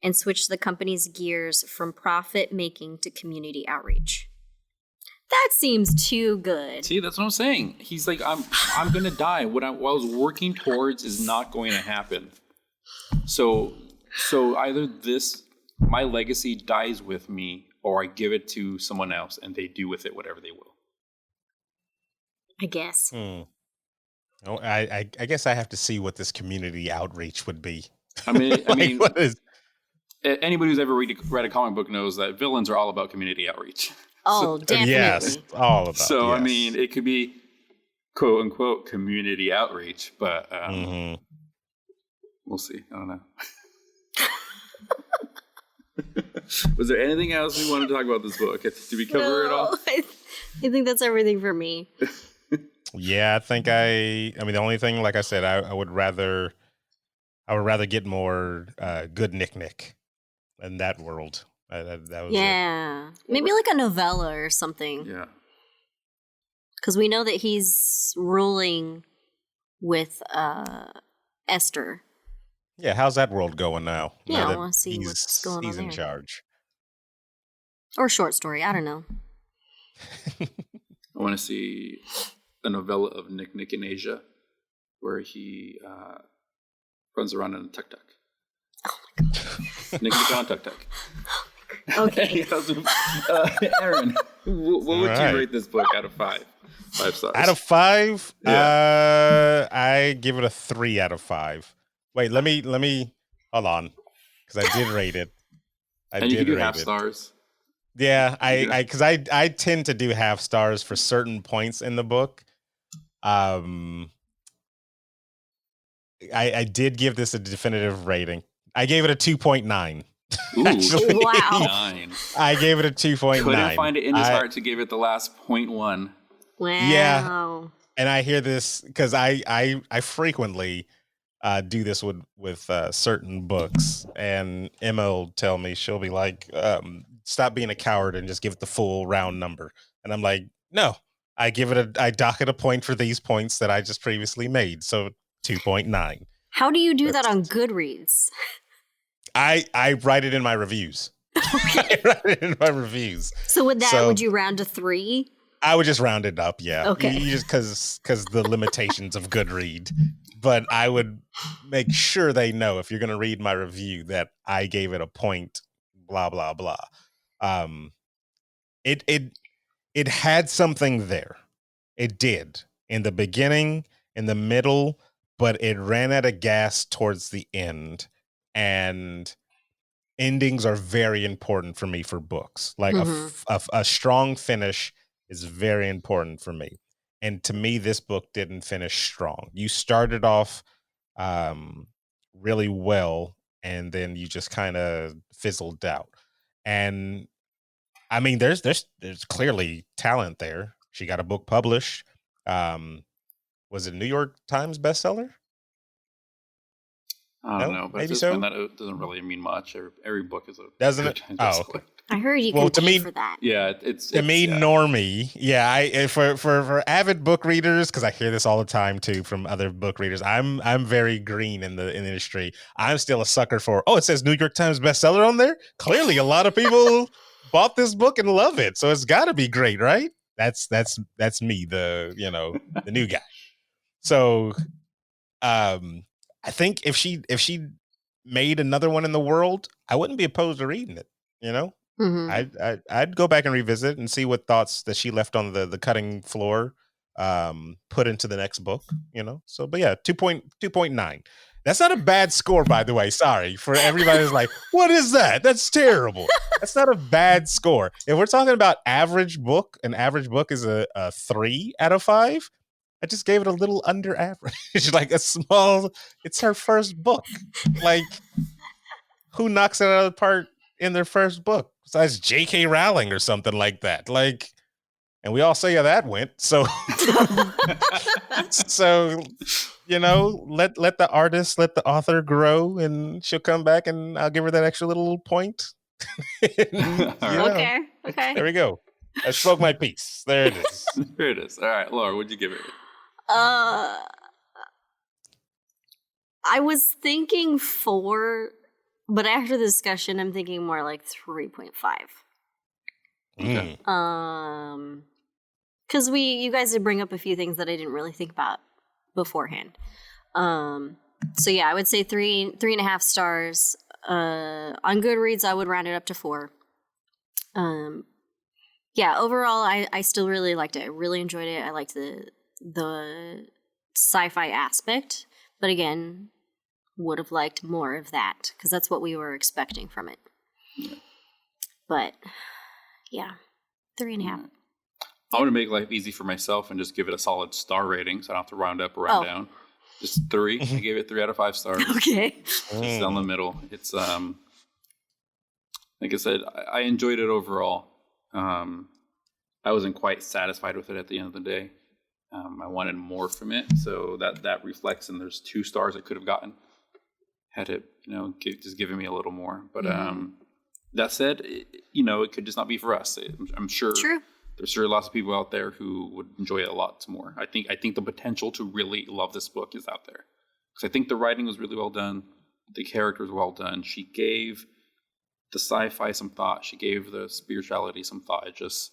and switched the company's gears from profit making to community outreach. That seems too good. See, that's what I'm saying. He's like, I'm gonna die. What I was working towards is not going to happen. So either my legacy dies with me, or I give it to someone else and they do with it whatever they will. I guess. Oh, I guess I have to see what this community outreach would be. I mean, what is? Anybody who's ever read a comic book knows that villains are all about community outreach. Oh, definitely. Yes, all about. So yes. I mean, it could be quote unquote community outreach, but we'll see. I don't know. Was there anything else we wanted to talk about this book? Did we cover it all? I think that's everything for me. Yeah, I think I mean, the only thing, like I said, I would rather get more good Nick in that world. That was it. Maybe like a novella or something. Yeah. Because we know that he's ruling with Esther. Yeah, how's that world going now? Yeah, I want to see what's going on He's there. in charge. Or short story, I don't know. I want to see a novella of Nick in Asia, where he runs around in a tuk-tuk. Oh my god. Nick on tuk-tuk. Okay. Aaron, what would you rate this book out of 5? 5 stars. Out of 5? Yeah. I give it a 3 out of 5. Wait, let me hold on, because I did rate it. And you can do half stars. Yeah, because I tend to do half stars for certain points in the book. I did give this a definitive rating. I gave it a 2.9. Ooh, Actually, wow. I gave it a 2.9. Couldn't find it in his heart to give it the last 0.1. Wow. Yeah. And I hear this because I frequently do this with certain books, and Emma will tell me, she'll be like, stop being a coward and just give it the full round number. And I'm like, no, I dock it a point for these points that I just previously made. So 2.9. How do you do that on Goodreads? I write it in my reviews. I write it in my reviews. So would you round to 3? I would just round it up, yeah. Okay. You just because the limitations of Goodread. But I would make sure they know, if you're going to read my review, that I gave it a point, blah, blah, blah. It had something there. It did. In the beginning, in the middle, but it ran out of gas towards the end. And endings are very important for me for books. Like a strong finish is very important for me. And to me, this book didn't finish strong. You started off really well, and then you just kind of fizzled out. And I mean, there's clearly talent there. She got a book published. Was it a New York Times bestseller? I don't know, but maybe at this point, that doesn't really mean much. Every book is a doesn't it? Oh, okay. I heard you can pay for that. Yeah, it's normie. Yeah, for avid book readers, because I hear this all the time too from other book readers. I'm very green in the industry. I'm still a sucker for. Oh, it says New York Times bestseller on there. Clearly, a lot of people bought this book and love it, so it's got to be great, right? That's me, the new guy. So I think if she made another one in the world, I wouldn't be opposed to reading it. You know, I'd go back and revisit and see what thoughts that she left on the cutting floor put into the next book. You know, so but yeah, 2.9. That's not a bad score, by the way. Sorry for everybody who's like, what is that? That's terrible. That's not a bad score. If we're talking about average book, an average book is a 3 out of 5. I just gave it a little under average, like a small. It's her first book. Like, who knocks it out of the park in their first book besides J.K. Rowling or something like that? Like, and we all say how that went. So, so you know, let the artist, let the author grow, and she'll come back, and I'll give her that extra little point. Okay. There we go. I spoke my piece. There it is. There it is. All right, Laura, what'd you give it? I was thinking 4, but after the discussion, I'm thinking more like 3.5. Okay. Because you guys did bring up a few things that I didn't really think about beforehand. So yeah, I would say 3.5 stars. On Goodreads, I would round it up to 4. Yeah, overall, I still really liked it. I really enjoyed it. I liked the sci-fi aspect, but again, would have liked more of that because that's what we were expecting from it. But yeah, 3.5. I want to make life easy for myself and just give it a solid star rating, so I don't have to round up or round down. Just 3. I gave it 3 out of 5 stars. Okay. Just down the middle. It's like I said, I enjoyed it overall. I wasn't quite satisfied with it at the end of the day. I wanted more from it, so that reflects, and there's 2 stars I could have gotten had it, just given me a little more. But that said, it could just not be for us. I'm sure. True. There's sure lots of people out there who would enjoy it a lot more. I think the potential to really love this book is out there, because I think the writing was really well done, the characters were well done. She gave the sci-fi some thought. She gave the spirituality some thought. It just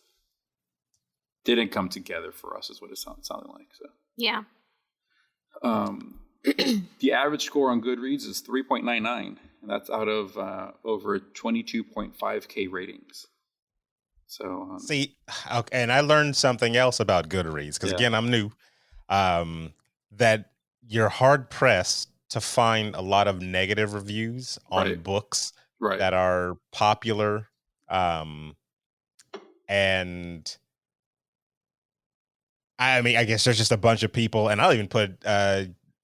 didn't come together for us, is what it sounded like. So yeah. The average score on Goodreads is 3.99, and that's out of over 22.5K ratings. So see, okay, and I learned something else about Goodreads because again, I'm new. That you're hard pressed to find a lot of negative reviews on books that are popular, and I mean, I guess there's just a bunch of people, and I'll even put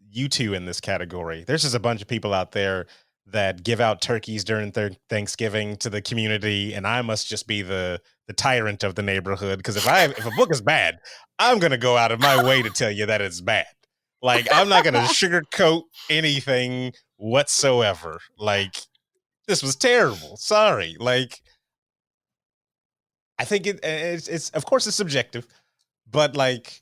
you two in this category. There's just a bunch of people out there that give out turkeys during their Thanksgiving to the community, and I must just be the tyrant of the neighborhood, because if a book is bad, I'm gonna go out of my way to tell you that it's bad. Like, I'm not gonna sugarcoat anything whatsoever. Like, this was terrible. Sorry. Like, I think it's of course it's subjective, but like,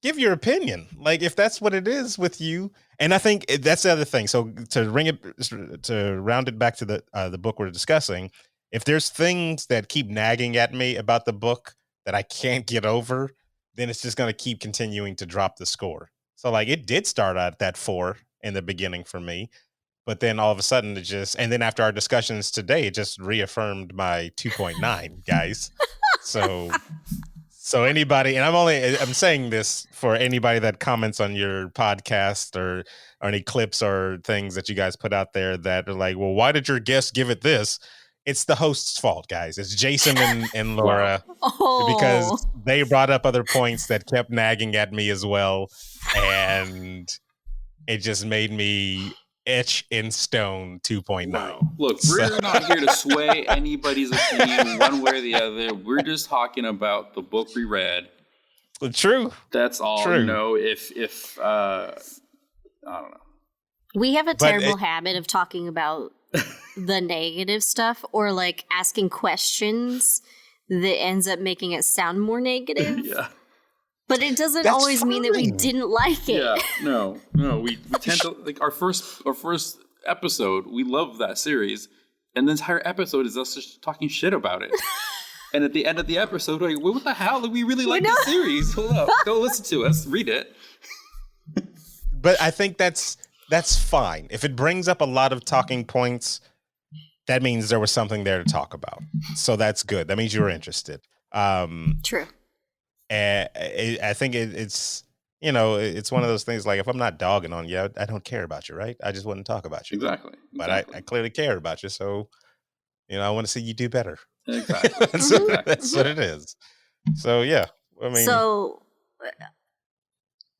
give your opinion. Like, if that's what it is with you. And I think that's the other thing. So to round it back to the book we're discussing, if there's things that keep nagging at me about the book that I can't get over, then it's just going to keep continuing to drop the score. So like, it did start at that 4 in the beginning for me, but then all of a sudden and then after our discussions today, it just reaffirmed my 2.9, guys. So anybody, and I'm saying this for anybody that comments on your podcast or any clips or things that you guys put out there that are like, well, why did your guest give it this? It's the host's fault, guys. It's Jason and Laura, because they brought up other points that kept nagging at me as well. And it just made me etch in stone 2.9. Wow. Look, we're not here to sway anybody's opinion one way or the other. We're just talking about the book we read. True. That's all. True. If I don't know. We have a terrible habit of talking about the negative stuff, or like asking questions that ends up making it sound more negative. Yeah. But it doesn't always mean that we didn't like it. Yeah, no. We tend to, like, our first episode, we love that series, and the entire episode is us just talking shit about it. And at the end of the episode, like, what the hell? We really like this series. Hold up. Go listen to us. Read it. But I think that's fine. If it brings up a lot of talking points, that means there was something there to talk about. So that's good. That means you were interested. True. And I think it's, it's one of those things like, if I'm not dogging on you, I don't care about you, right? I just wouldn't talk about you. Exactly. But I clearly care about you. So, I want to see you do better. Exactly. That's what it is. So, yeah. I mean, So,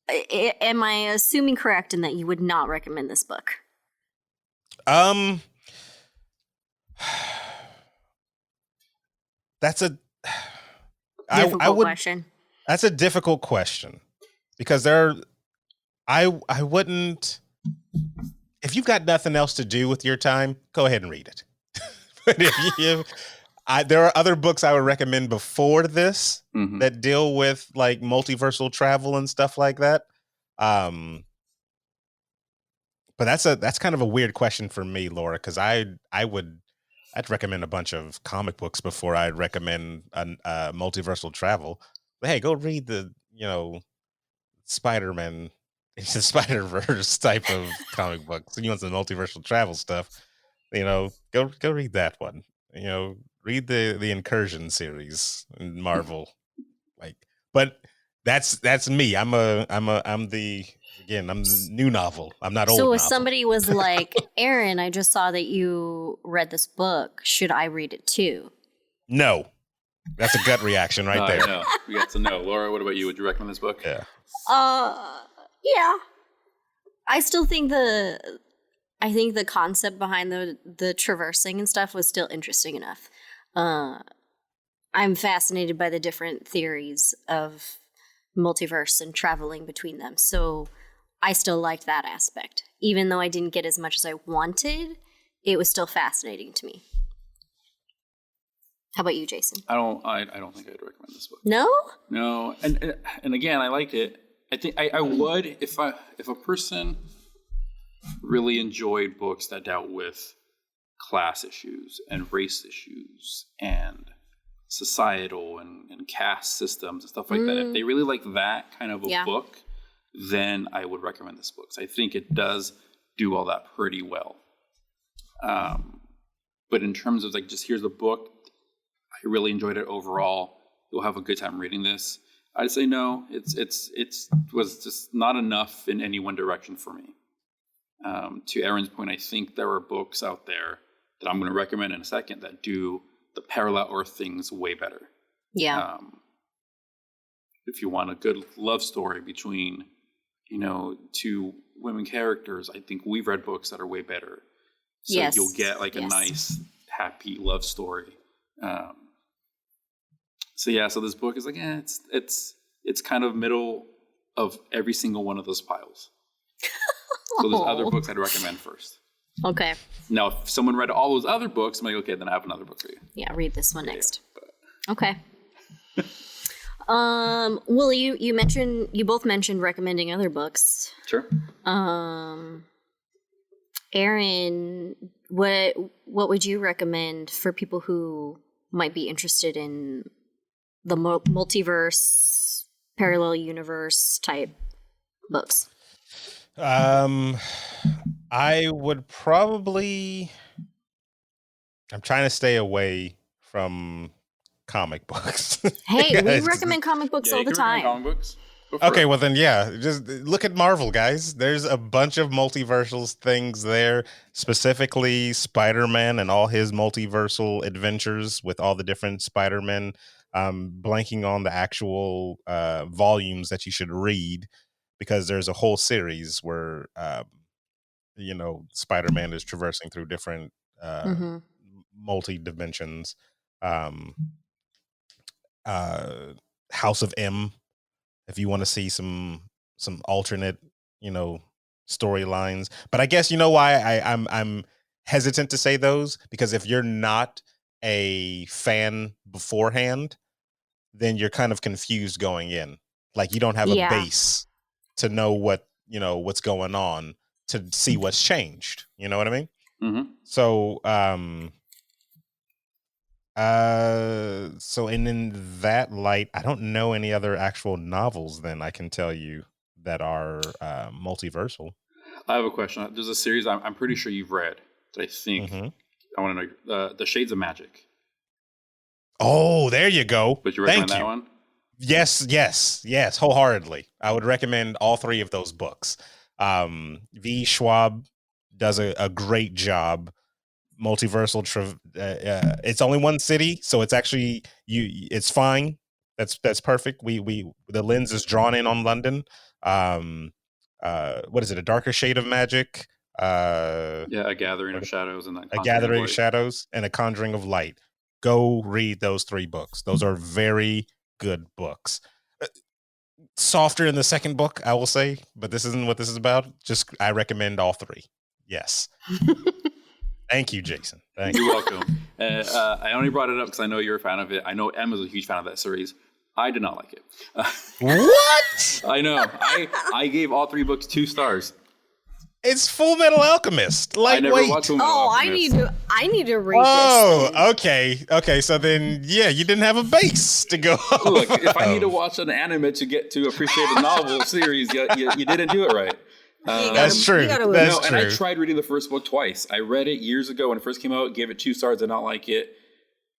am I assuming correct in that you would not recommend this book? That's a difficult question. That's a difficult question because I wouldn't. If you've got nothing else to do with your time, go ahead and read it. But there are other books I would recommend before this that deal with like multiversal travel and stuff like that. But that's kind of a weird question for me, Laura, because I'd recommend a bunch of comic books before I'd recommend multiversal travel. But hey, go read the Spider-Man, it's a Spider-Verse type of comic book. So you want some multiversal travel stuff, go read that one. Read the Incursion series in Marvel. But that's me. I'm the new novel. I'm not old. So if novel. somebody was like, Aaron, I just saw that you read this book. Should I read it too? No. That's a gut reaction right there. No. We got to know. Laura, what about you? Would you recommend this book? Yeah. Yeah. I still think the concept behind the traversing and stuff was still interesting enough. I'm fascinated by the different theories of multiverse and traveling between them. So I still liked that aspect. Even though I didn't get as much as I wanted, it was still fascinating to me. How about you, Jason? I don't think I'd recommend this book. No? No. And again, I liked it. I think I would if a person really enjoyed books that dealt with class issues and race issues and societal and caste systems and stuff like that. If they really like that kind of a book, then I would recommend this book. I think it does do all that pretty well. But in terms of like, just here's the book, I really enjoyed it overall. You'll have a good time reading this. I'd say no. It was just not enough in any one direction for me. To Aaron's point, I think there are books out there that I'm going to recommend in a second that do the parallel Earth things way better. Yeah. If you want a good love story between, two women characters, I think we've read books that are way better. So you'll get like a nice, happy love story. So this book is like, it's kind of middle of every single one of those piles. So there's other books I'd recommend first. Okay. Now, if someone read all those other books, I'm like, okay, then I have another book for you. Yeah, read this one next. Okay. Well, you both mentioned recommending other books. Sure. Aaron, what would you recommend for people who might be interested in the multiverse, parallel universe type books? I would probably. I'm trying to stay away from comic books. Hey, we recommend comic books all the time. Comic books. Okay, well then, just look at Marvel, guys. There's a bunch of multiversal things there, specifically Spider-Man and all his multiversal adventures with all the different Spider-Men. Blanking on the actual volumes that you should read, because there's a whole series where Spider-Man is traversing through different multi-dimensions. House of M, if you want to see some alternate storylines. But I guess why I'm hesitant to say those, because if you're not a fan beforehand, then you're kind of confused going in. Like, you don't have a base to know what's going on, to see what's changed. You know what I mean? Mm-hmm. So So and in that light, I don't know any other actual novels then I can tell you that are multiversal. I have a question. There's a series I'm pretty sure you've read that I think I want to know. The Shades of Magic. Oh, there you go. Would you recommend that one? Yes, wholeheartedly. I would recommend all three of those books. V. Schwab does a great job. Multiversal. It's only one city, so it's actually it's fine. That's perfect. We the lens is drawn in on London. What is it? A darker shade of magic. A gathering of shadows and a gathering of shadows and a conjuring of light. Go read those three books. Those are very good books. Softer in the second book, I will say, but this isn't what this is about. Just I recommend all three. Yes. Thank you, Jason. Thank you. You're welcome. I only brought it up because I know you're a fan of it. I know Emma's a huge fan of that series. I did not like it. What? I know. I gave all three books 2 stars. It's Full Metal Alchemist. I never watched Full Metal Alchemist. I need to read this. Oh, okay. So then, yeah, you didn't have a base to go. Look, if I need to watch an anime to get to appreciate a novel series, you didn't do it right. That's true. That's true. And I tried reading the first book twice. I read it years ago when it first came out, gave it 2 stars, did not like it.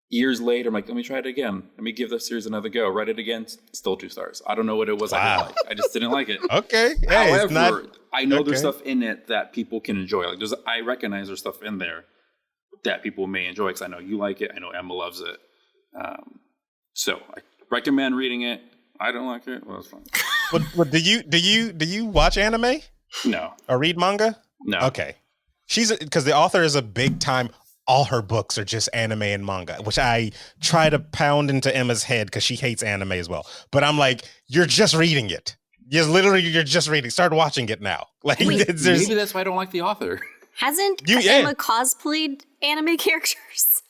Years later, I'm like, let me try it again. Let me give this series another go. Read it again, still 2 stars. I don't know what it was I didn't like. I just didn't like it. Okay. Hey, however, I know there's stuff in it that people can enjoy. Like I recognize there's stuff in there that people may enjoy because I know you like it. I know Emma loves it. So I recommend reading it. I don't like it. Well, it's fine. But do you watch anime? No. Or read manga? No. Okay. Because the author is a big time. All her books are just anime and manga, which I try to pound into Emma's head because she hates anime as well. But I'm like, you're just reading it. You're just reading. Start watching it now. Like, maybe that's why I don't like the author. Hasn't Emma cosplayed anime characters?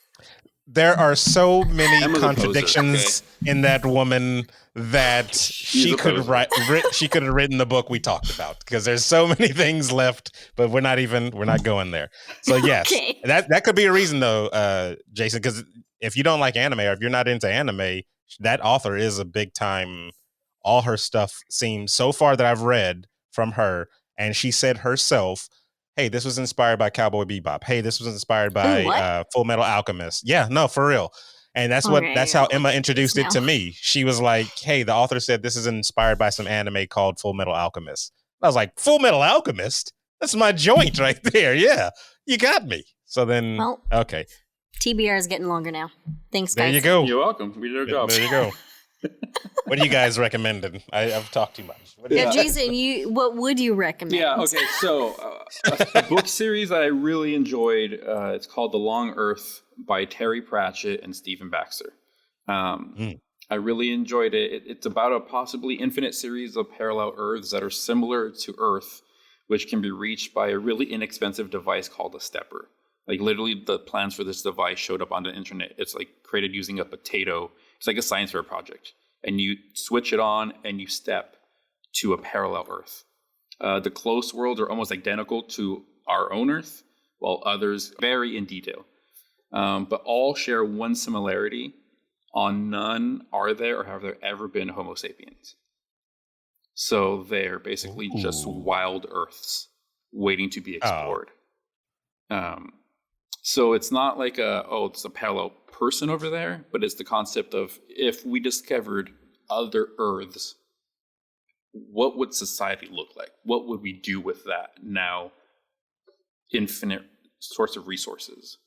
There are so many contradictions in that woman that she could have written the book we talked about because there's so many things left, but we're not going there. So yes, that could be a reason though, Jason, because if you don't like anime or if you're not into anime, that author is a big time. All her stuff seems so far that I've read from her, and she said herself, hey, this was inspired by Cowboy Bebop. Hey, this was inspired by Full Metal Alchemist. Yeah, no, for real. And that's how Emma introduced it to me. She was like, hey, the author said this is inspired by some anime called Full Metal Alchemist. I was like, Full Metal Alchemist? That's my joint right there. Yeah, you got me. So then, okay. TBR is getting longer now. Thanks, guys. There you go. You're welcome. We did our job. There you go. What are you guys recommending? I've talked too much. Jason, what would you recommend? Yeah, okay. So a book series that I really enjoyed, it's called The Long Earth by Terry Pratchett and Stephen Baxter. I really enjoyed it. It's about a possibly infinite series of parallel Earths that are similar to Earth, which can be reached by a really inexpensive device called a stepper. Like literally the plans for this device showed up on the internet. It's like created using a potato. It's like a science fair project. And you switch it on and you step to a parallel Earth. The close worlds are almost identical to our own Earth, while others vary in detail. But all share one similarity. On none are there or have there ever been Homo sapiens. So they're basically just wild Earths waiting to be explored. So it's not like it's a parallel person over there, but it's the concept of if we discovered other Earths, what would society look like? What would we do with that now infinite source of resources?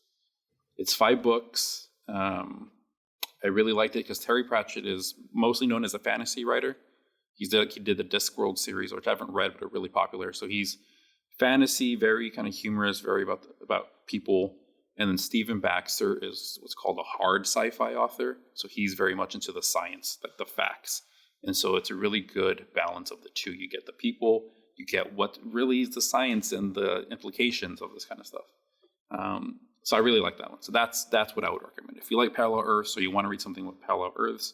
It's 5 books. I really liked it because Terry Pratchett is mostly known as a fantasy writer. He did the Discworld series, which I haven't read, but are really popular. So he's fantasy, very kind of humorous, very about people. And then Stephen Baxter is what's called a hard sci-fi author. So he's very much into the science, like the facts. And so it's a really good balance of the two. You get the people, you get what really is the science and the implications of this kind of stuff. So I really like that one. So that's what I would recommend. If you like parallel Earths or you want to read something with parallel Earths,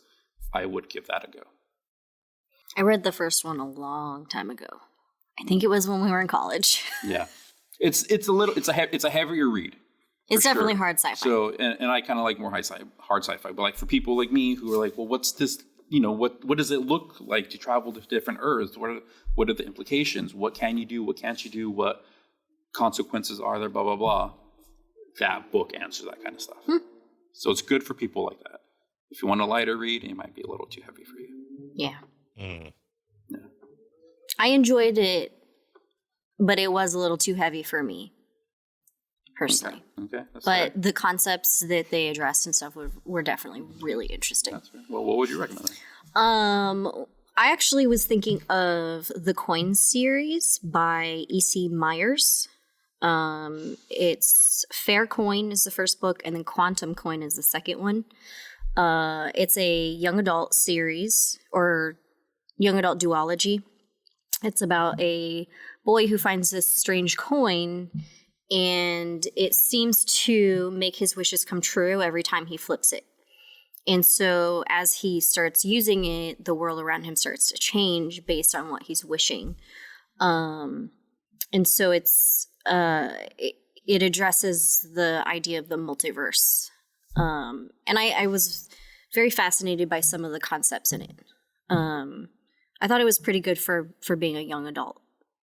I would give that a go. I read the first one a long time ago. I think it was when we were in college. Yeah, it's a heavier read. It's For definitely sure. hard sci-fi. So, and I kind of like more hard sci-fi, but like for people like me who are like, well, what's this? You know, what does it look like to travel to different Earths? What are the implications? What can you do? What can't you do? What consequences are there? Blah blah blah. That book answers that kind of stuff. So it's good for people like that. If you want a lighter read, it might be a little too heavy for you. Yeah. Mm. Yeah. I enjoyed it, but it was a little too heavy for me, personally. Okay. That's But fair. the concepts that they addressed and stuff were definitely really interesting. That's fair. Well, what would you recommend? I actually was thinking of the Coin series by E.C. Myers. It's Fair Coin is the first book, and then Quantum Coin is the second one. It's a young adult series, or young adult duology. It's about a boy who finds this strange coin, and it seems to make his wishes come true every time he flips it. And so as he starts using it, the world around him starts to change based on what he's wishing. And so it addresses the idea of the multiverse. And I was very fascinated by some of the concepts in it. I thought it was pretty good for being a young adult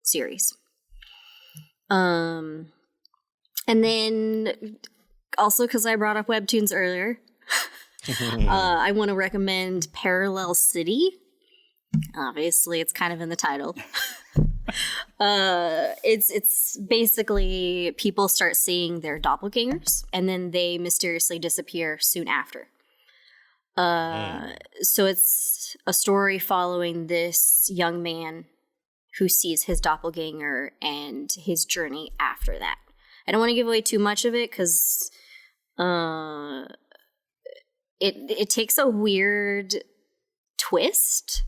series. And then also, because I brought up Webtoons earlier, I want to recommend Parallel City. Obviously, it's kind of in the title. It's basically people start seeing their doppelgangers, and then they mysteriously disappear soon after. So it's a story following this young man who sees his doppelganger and his journey after that. I don't want to give away too much of it because it takes a weird twist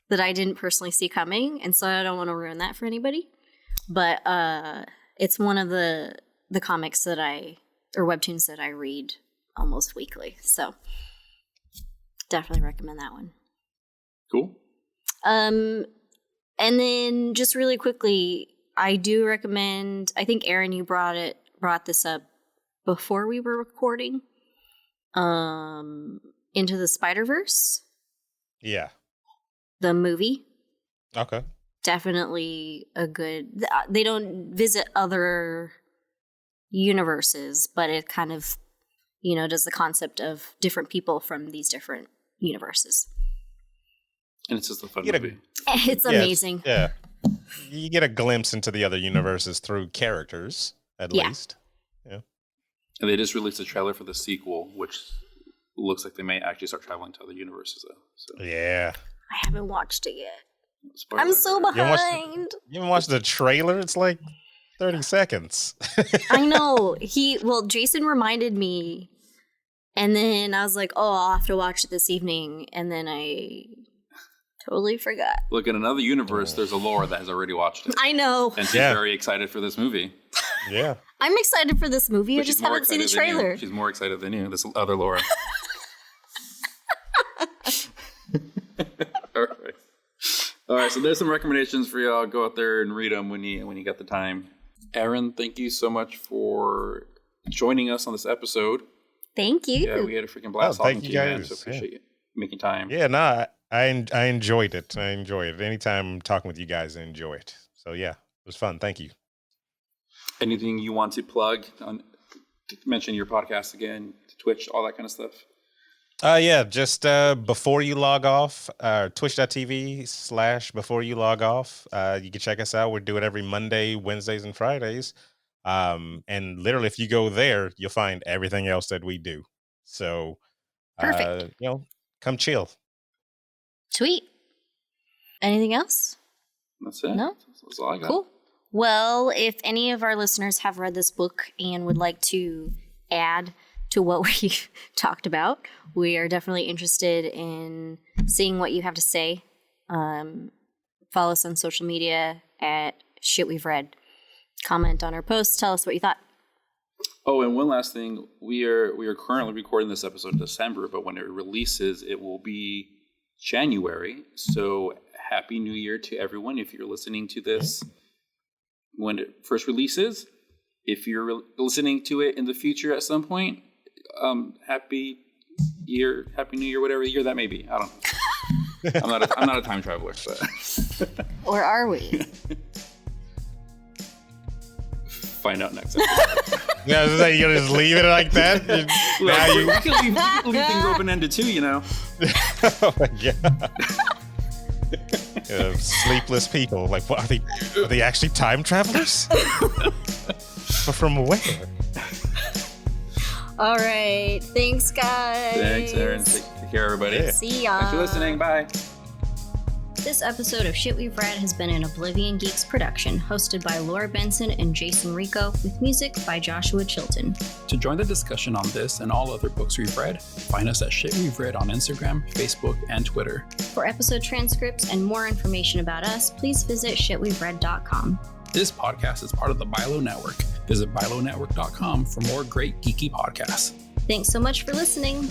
that I didn't personally see coming, and so I don't want to ruin that for anybody. But it's one of the comics or webtoons that I read almost weekly, so definitely recommend that one. Cool. And then just really quickly, I do recommend, I think Aaron, you brought this up before we were recording, Into the Spider-Verse. Yeah. The movie. Okay. Definitely a good, they don't visit other universes, but it kind of, does the concept of different people from these different universes. And it's just a fun movie. It's amazing. Yeah. You get a glimpse into the other universes through characters, at least. Yeah. And they just released a trailer for the sequel, which looks like they may actually start traveling to other universes, though. So. Yeah. I haven't watched it yet. Spoiler I'm so alert. behind. You haven't watched the trailer? It's like 30 seconds. I know. Jason reminded me, and then I was like, oh, I'll have to watch it this evening. And then I totally forgot. Look, in another universe, there's a Laura that has already watched it. I know. And she's very excited for this movie. Yeah. I'm excited for this movie. But I just she's more haven't seen the excited than you. trailer. She's more excited than you, this other Laura. All right, so there's some recommendations for y'all. Go out there and read them when you get the time. Aaron, thank you so much for joining us on this episode. Thank you. Yeah, we had a freaking blast thank talking you to you, man. guys. So appreciate you making time. Yeah, no, I enjoyed it. I enjoy it. Anytime I'm talking with you guys, I enjoy it. So yeah, it was fun. Thank you. Anything you want to plug? Mention your podcast again, Twitch, all that kind of stuff. Yeah, just before you log off, twitch.tv/before you log off. You can check us out. We do it every Monday, Wednesdays, and Fridays. And literally, if you go there, you'll find everything else that we do. So, Perfect. Come chill. Sweet. Anything else? That's it. No? That's all I got. Cool. Well, if any of our listeners have read this book and would like to add to what we talked about, we are definitely interested in seeing what you have to say. Follow us on social media at Shit We've Read. Comment on our posts. Tell us what you thought. Oh, and one last thing. We are currently recording this episode in December, but when it releases, it will be January. So Happy New Year to everyone if you're listening to this when it first releases. if you're listening to it in the future at some point, happy New Year, whatever year that may be. I don't know. I'm not a time traveler, but Or are we? Find out next episode. Yeah, you're gonna just leave it like that. Well, we can leave things open-ended too, you know. Oh my god. Sleepless people. Like, what are they? Are they actually time travelers? But from where? All right. Thanks, guys. Thanks, Aaron. Take care, everybody. Yeah. See ya. Thanks for listening. Bye. This episode of Shit We've Read has been an Oblivion Geeks production, hosted by Laura Benson and Jason Rico, with music by Joshua Chilton. To join the discussion on this and all other books we've read, find us at Shit We've Read on Instagram, Facebook, and Twitter. For episode transcripts and more information about us, please visit shitwe'veread.com. This podcast is part of the BYLO Network. Visit BYLONetwork.com for more great geeky podcasts. Thanks so much for listening.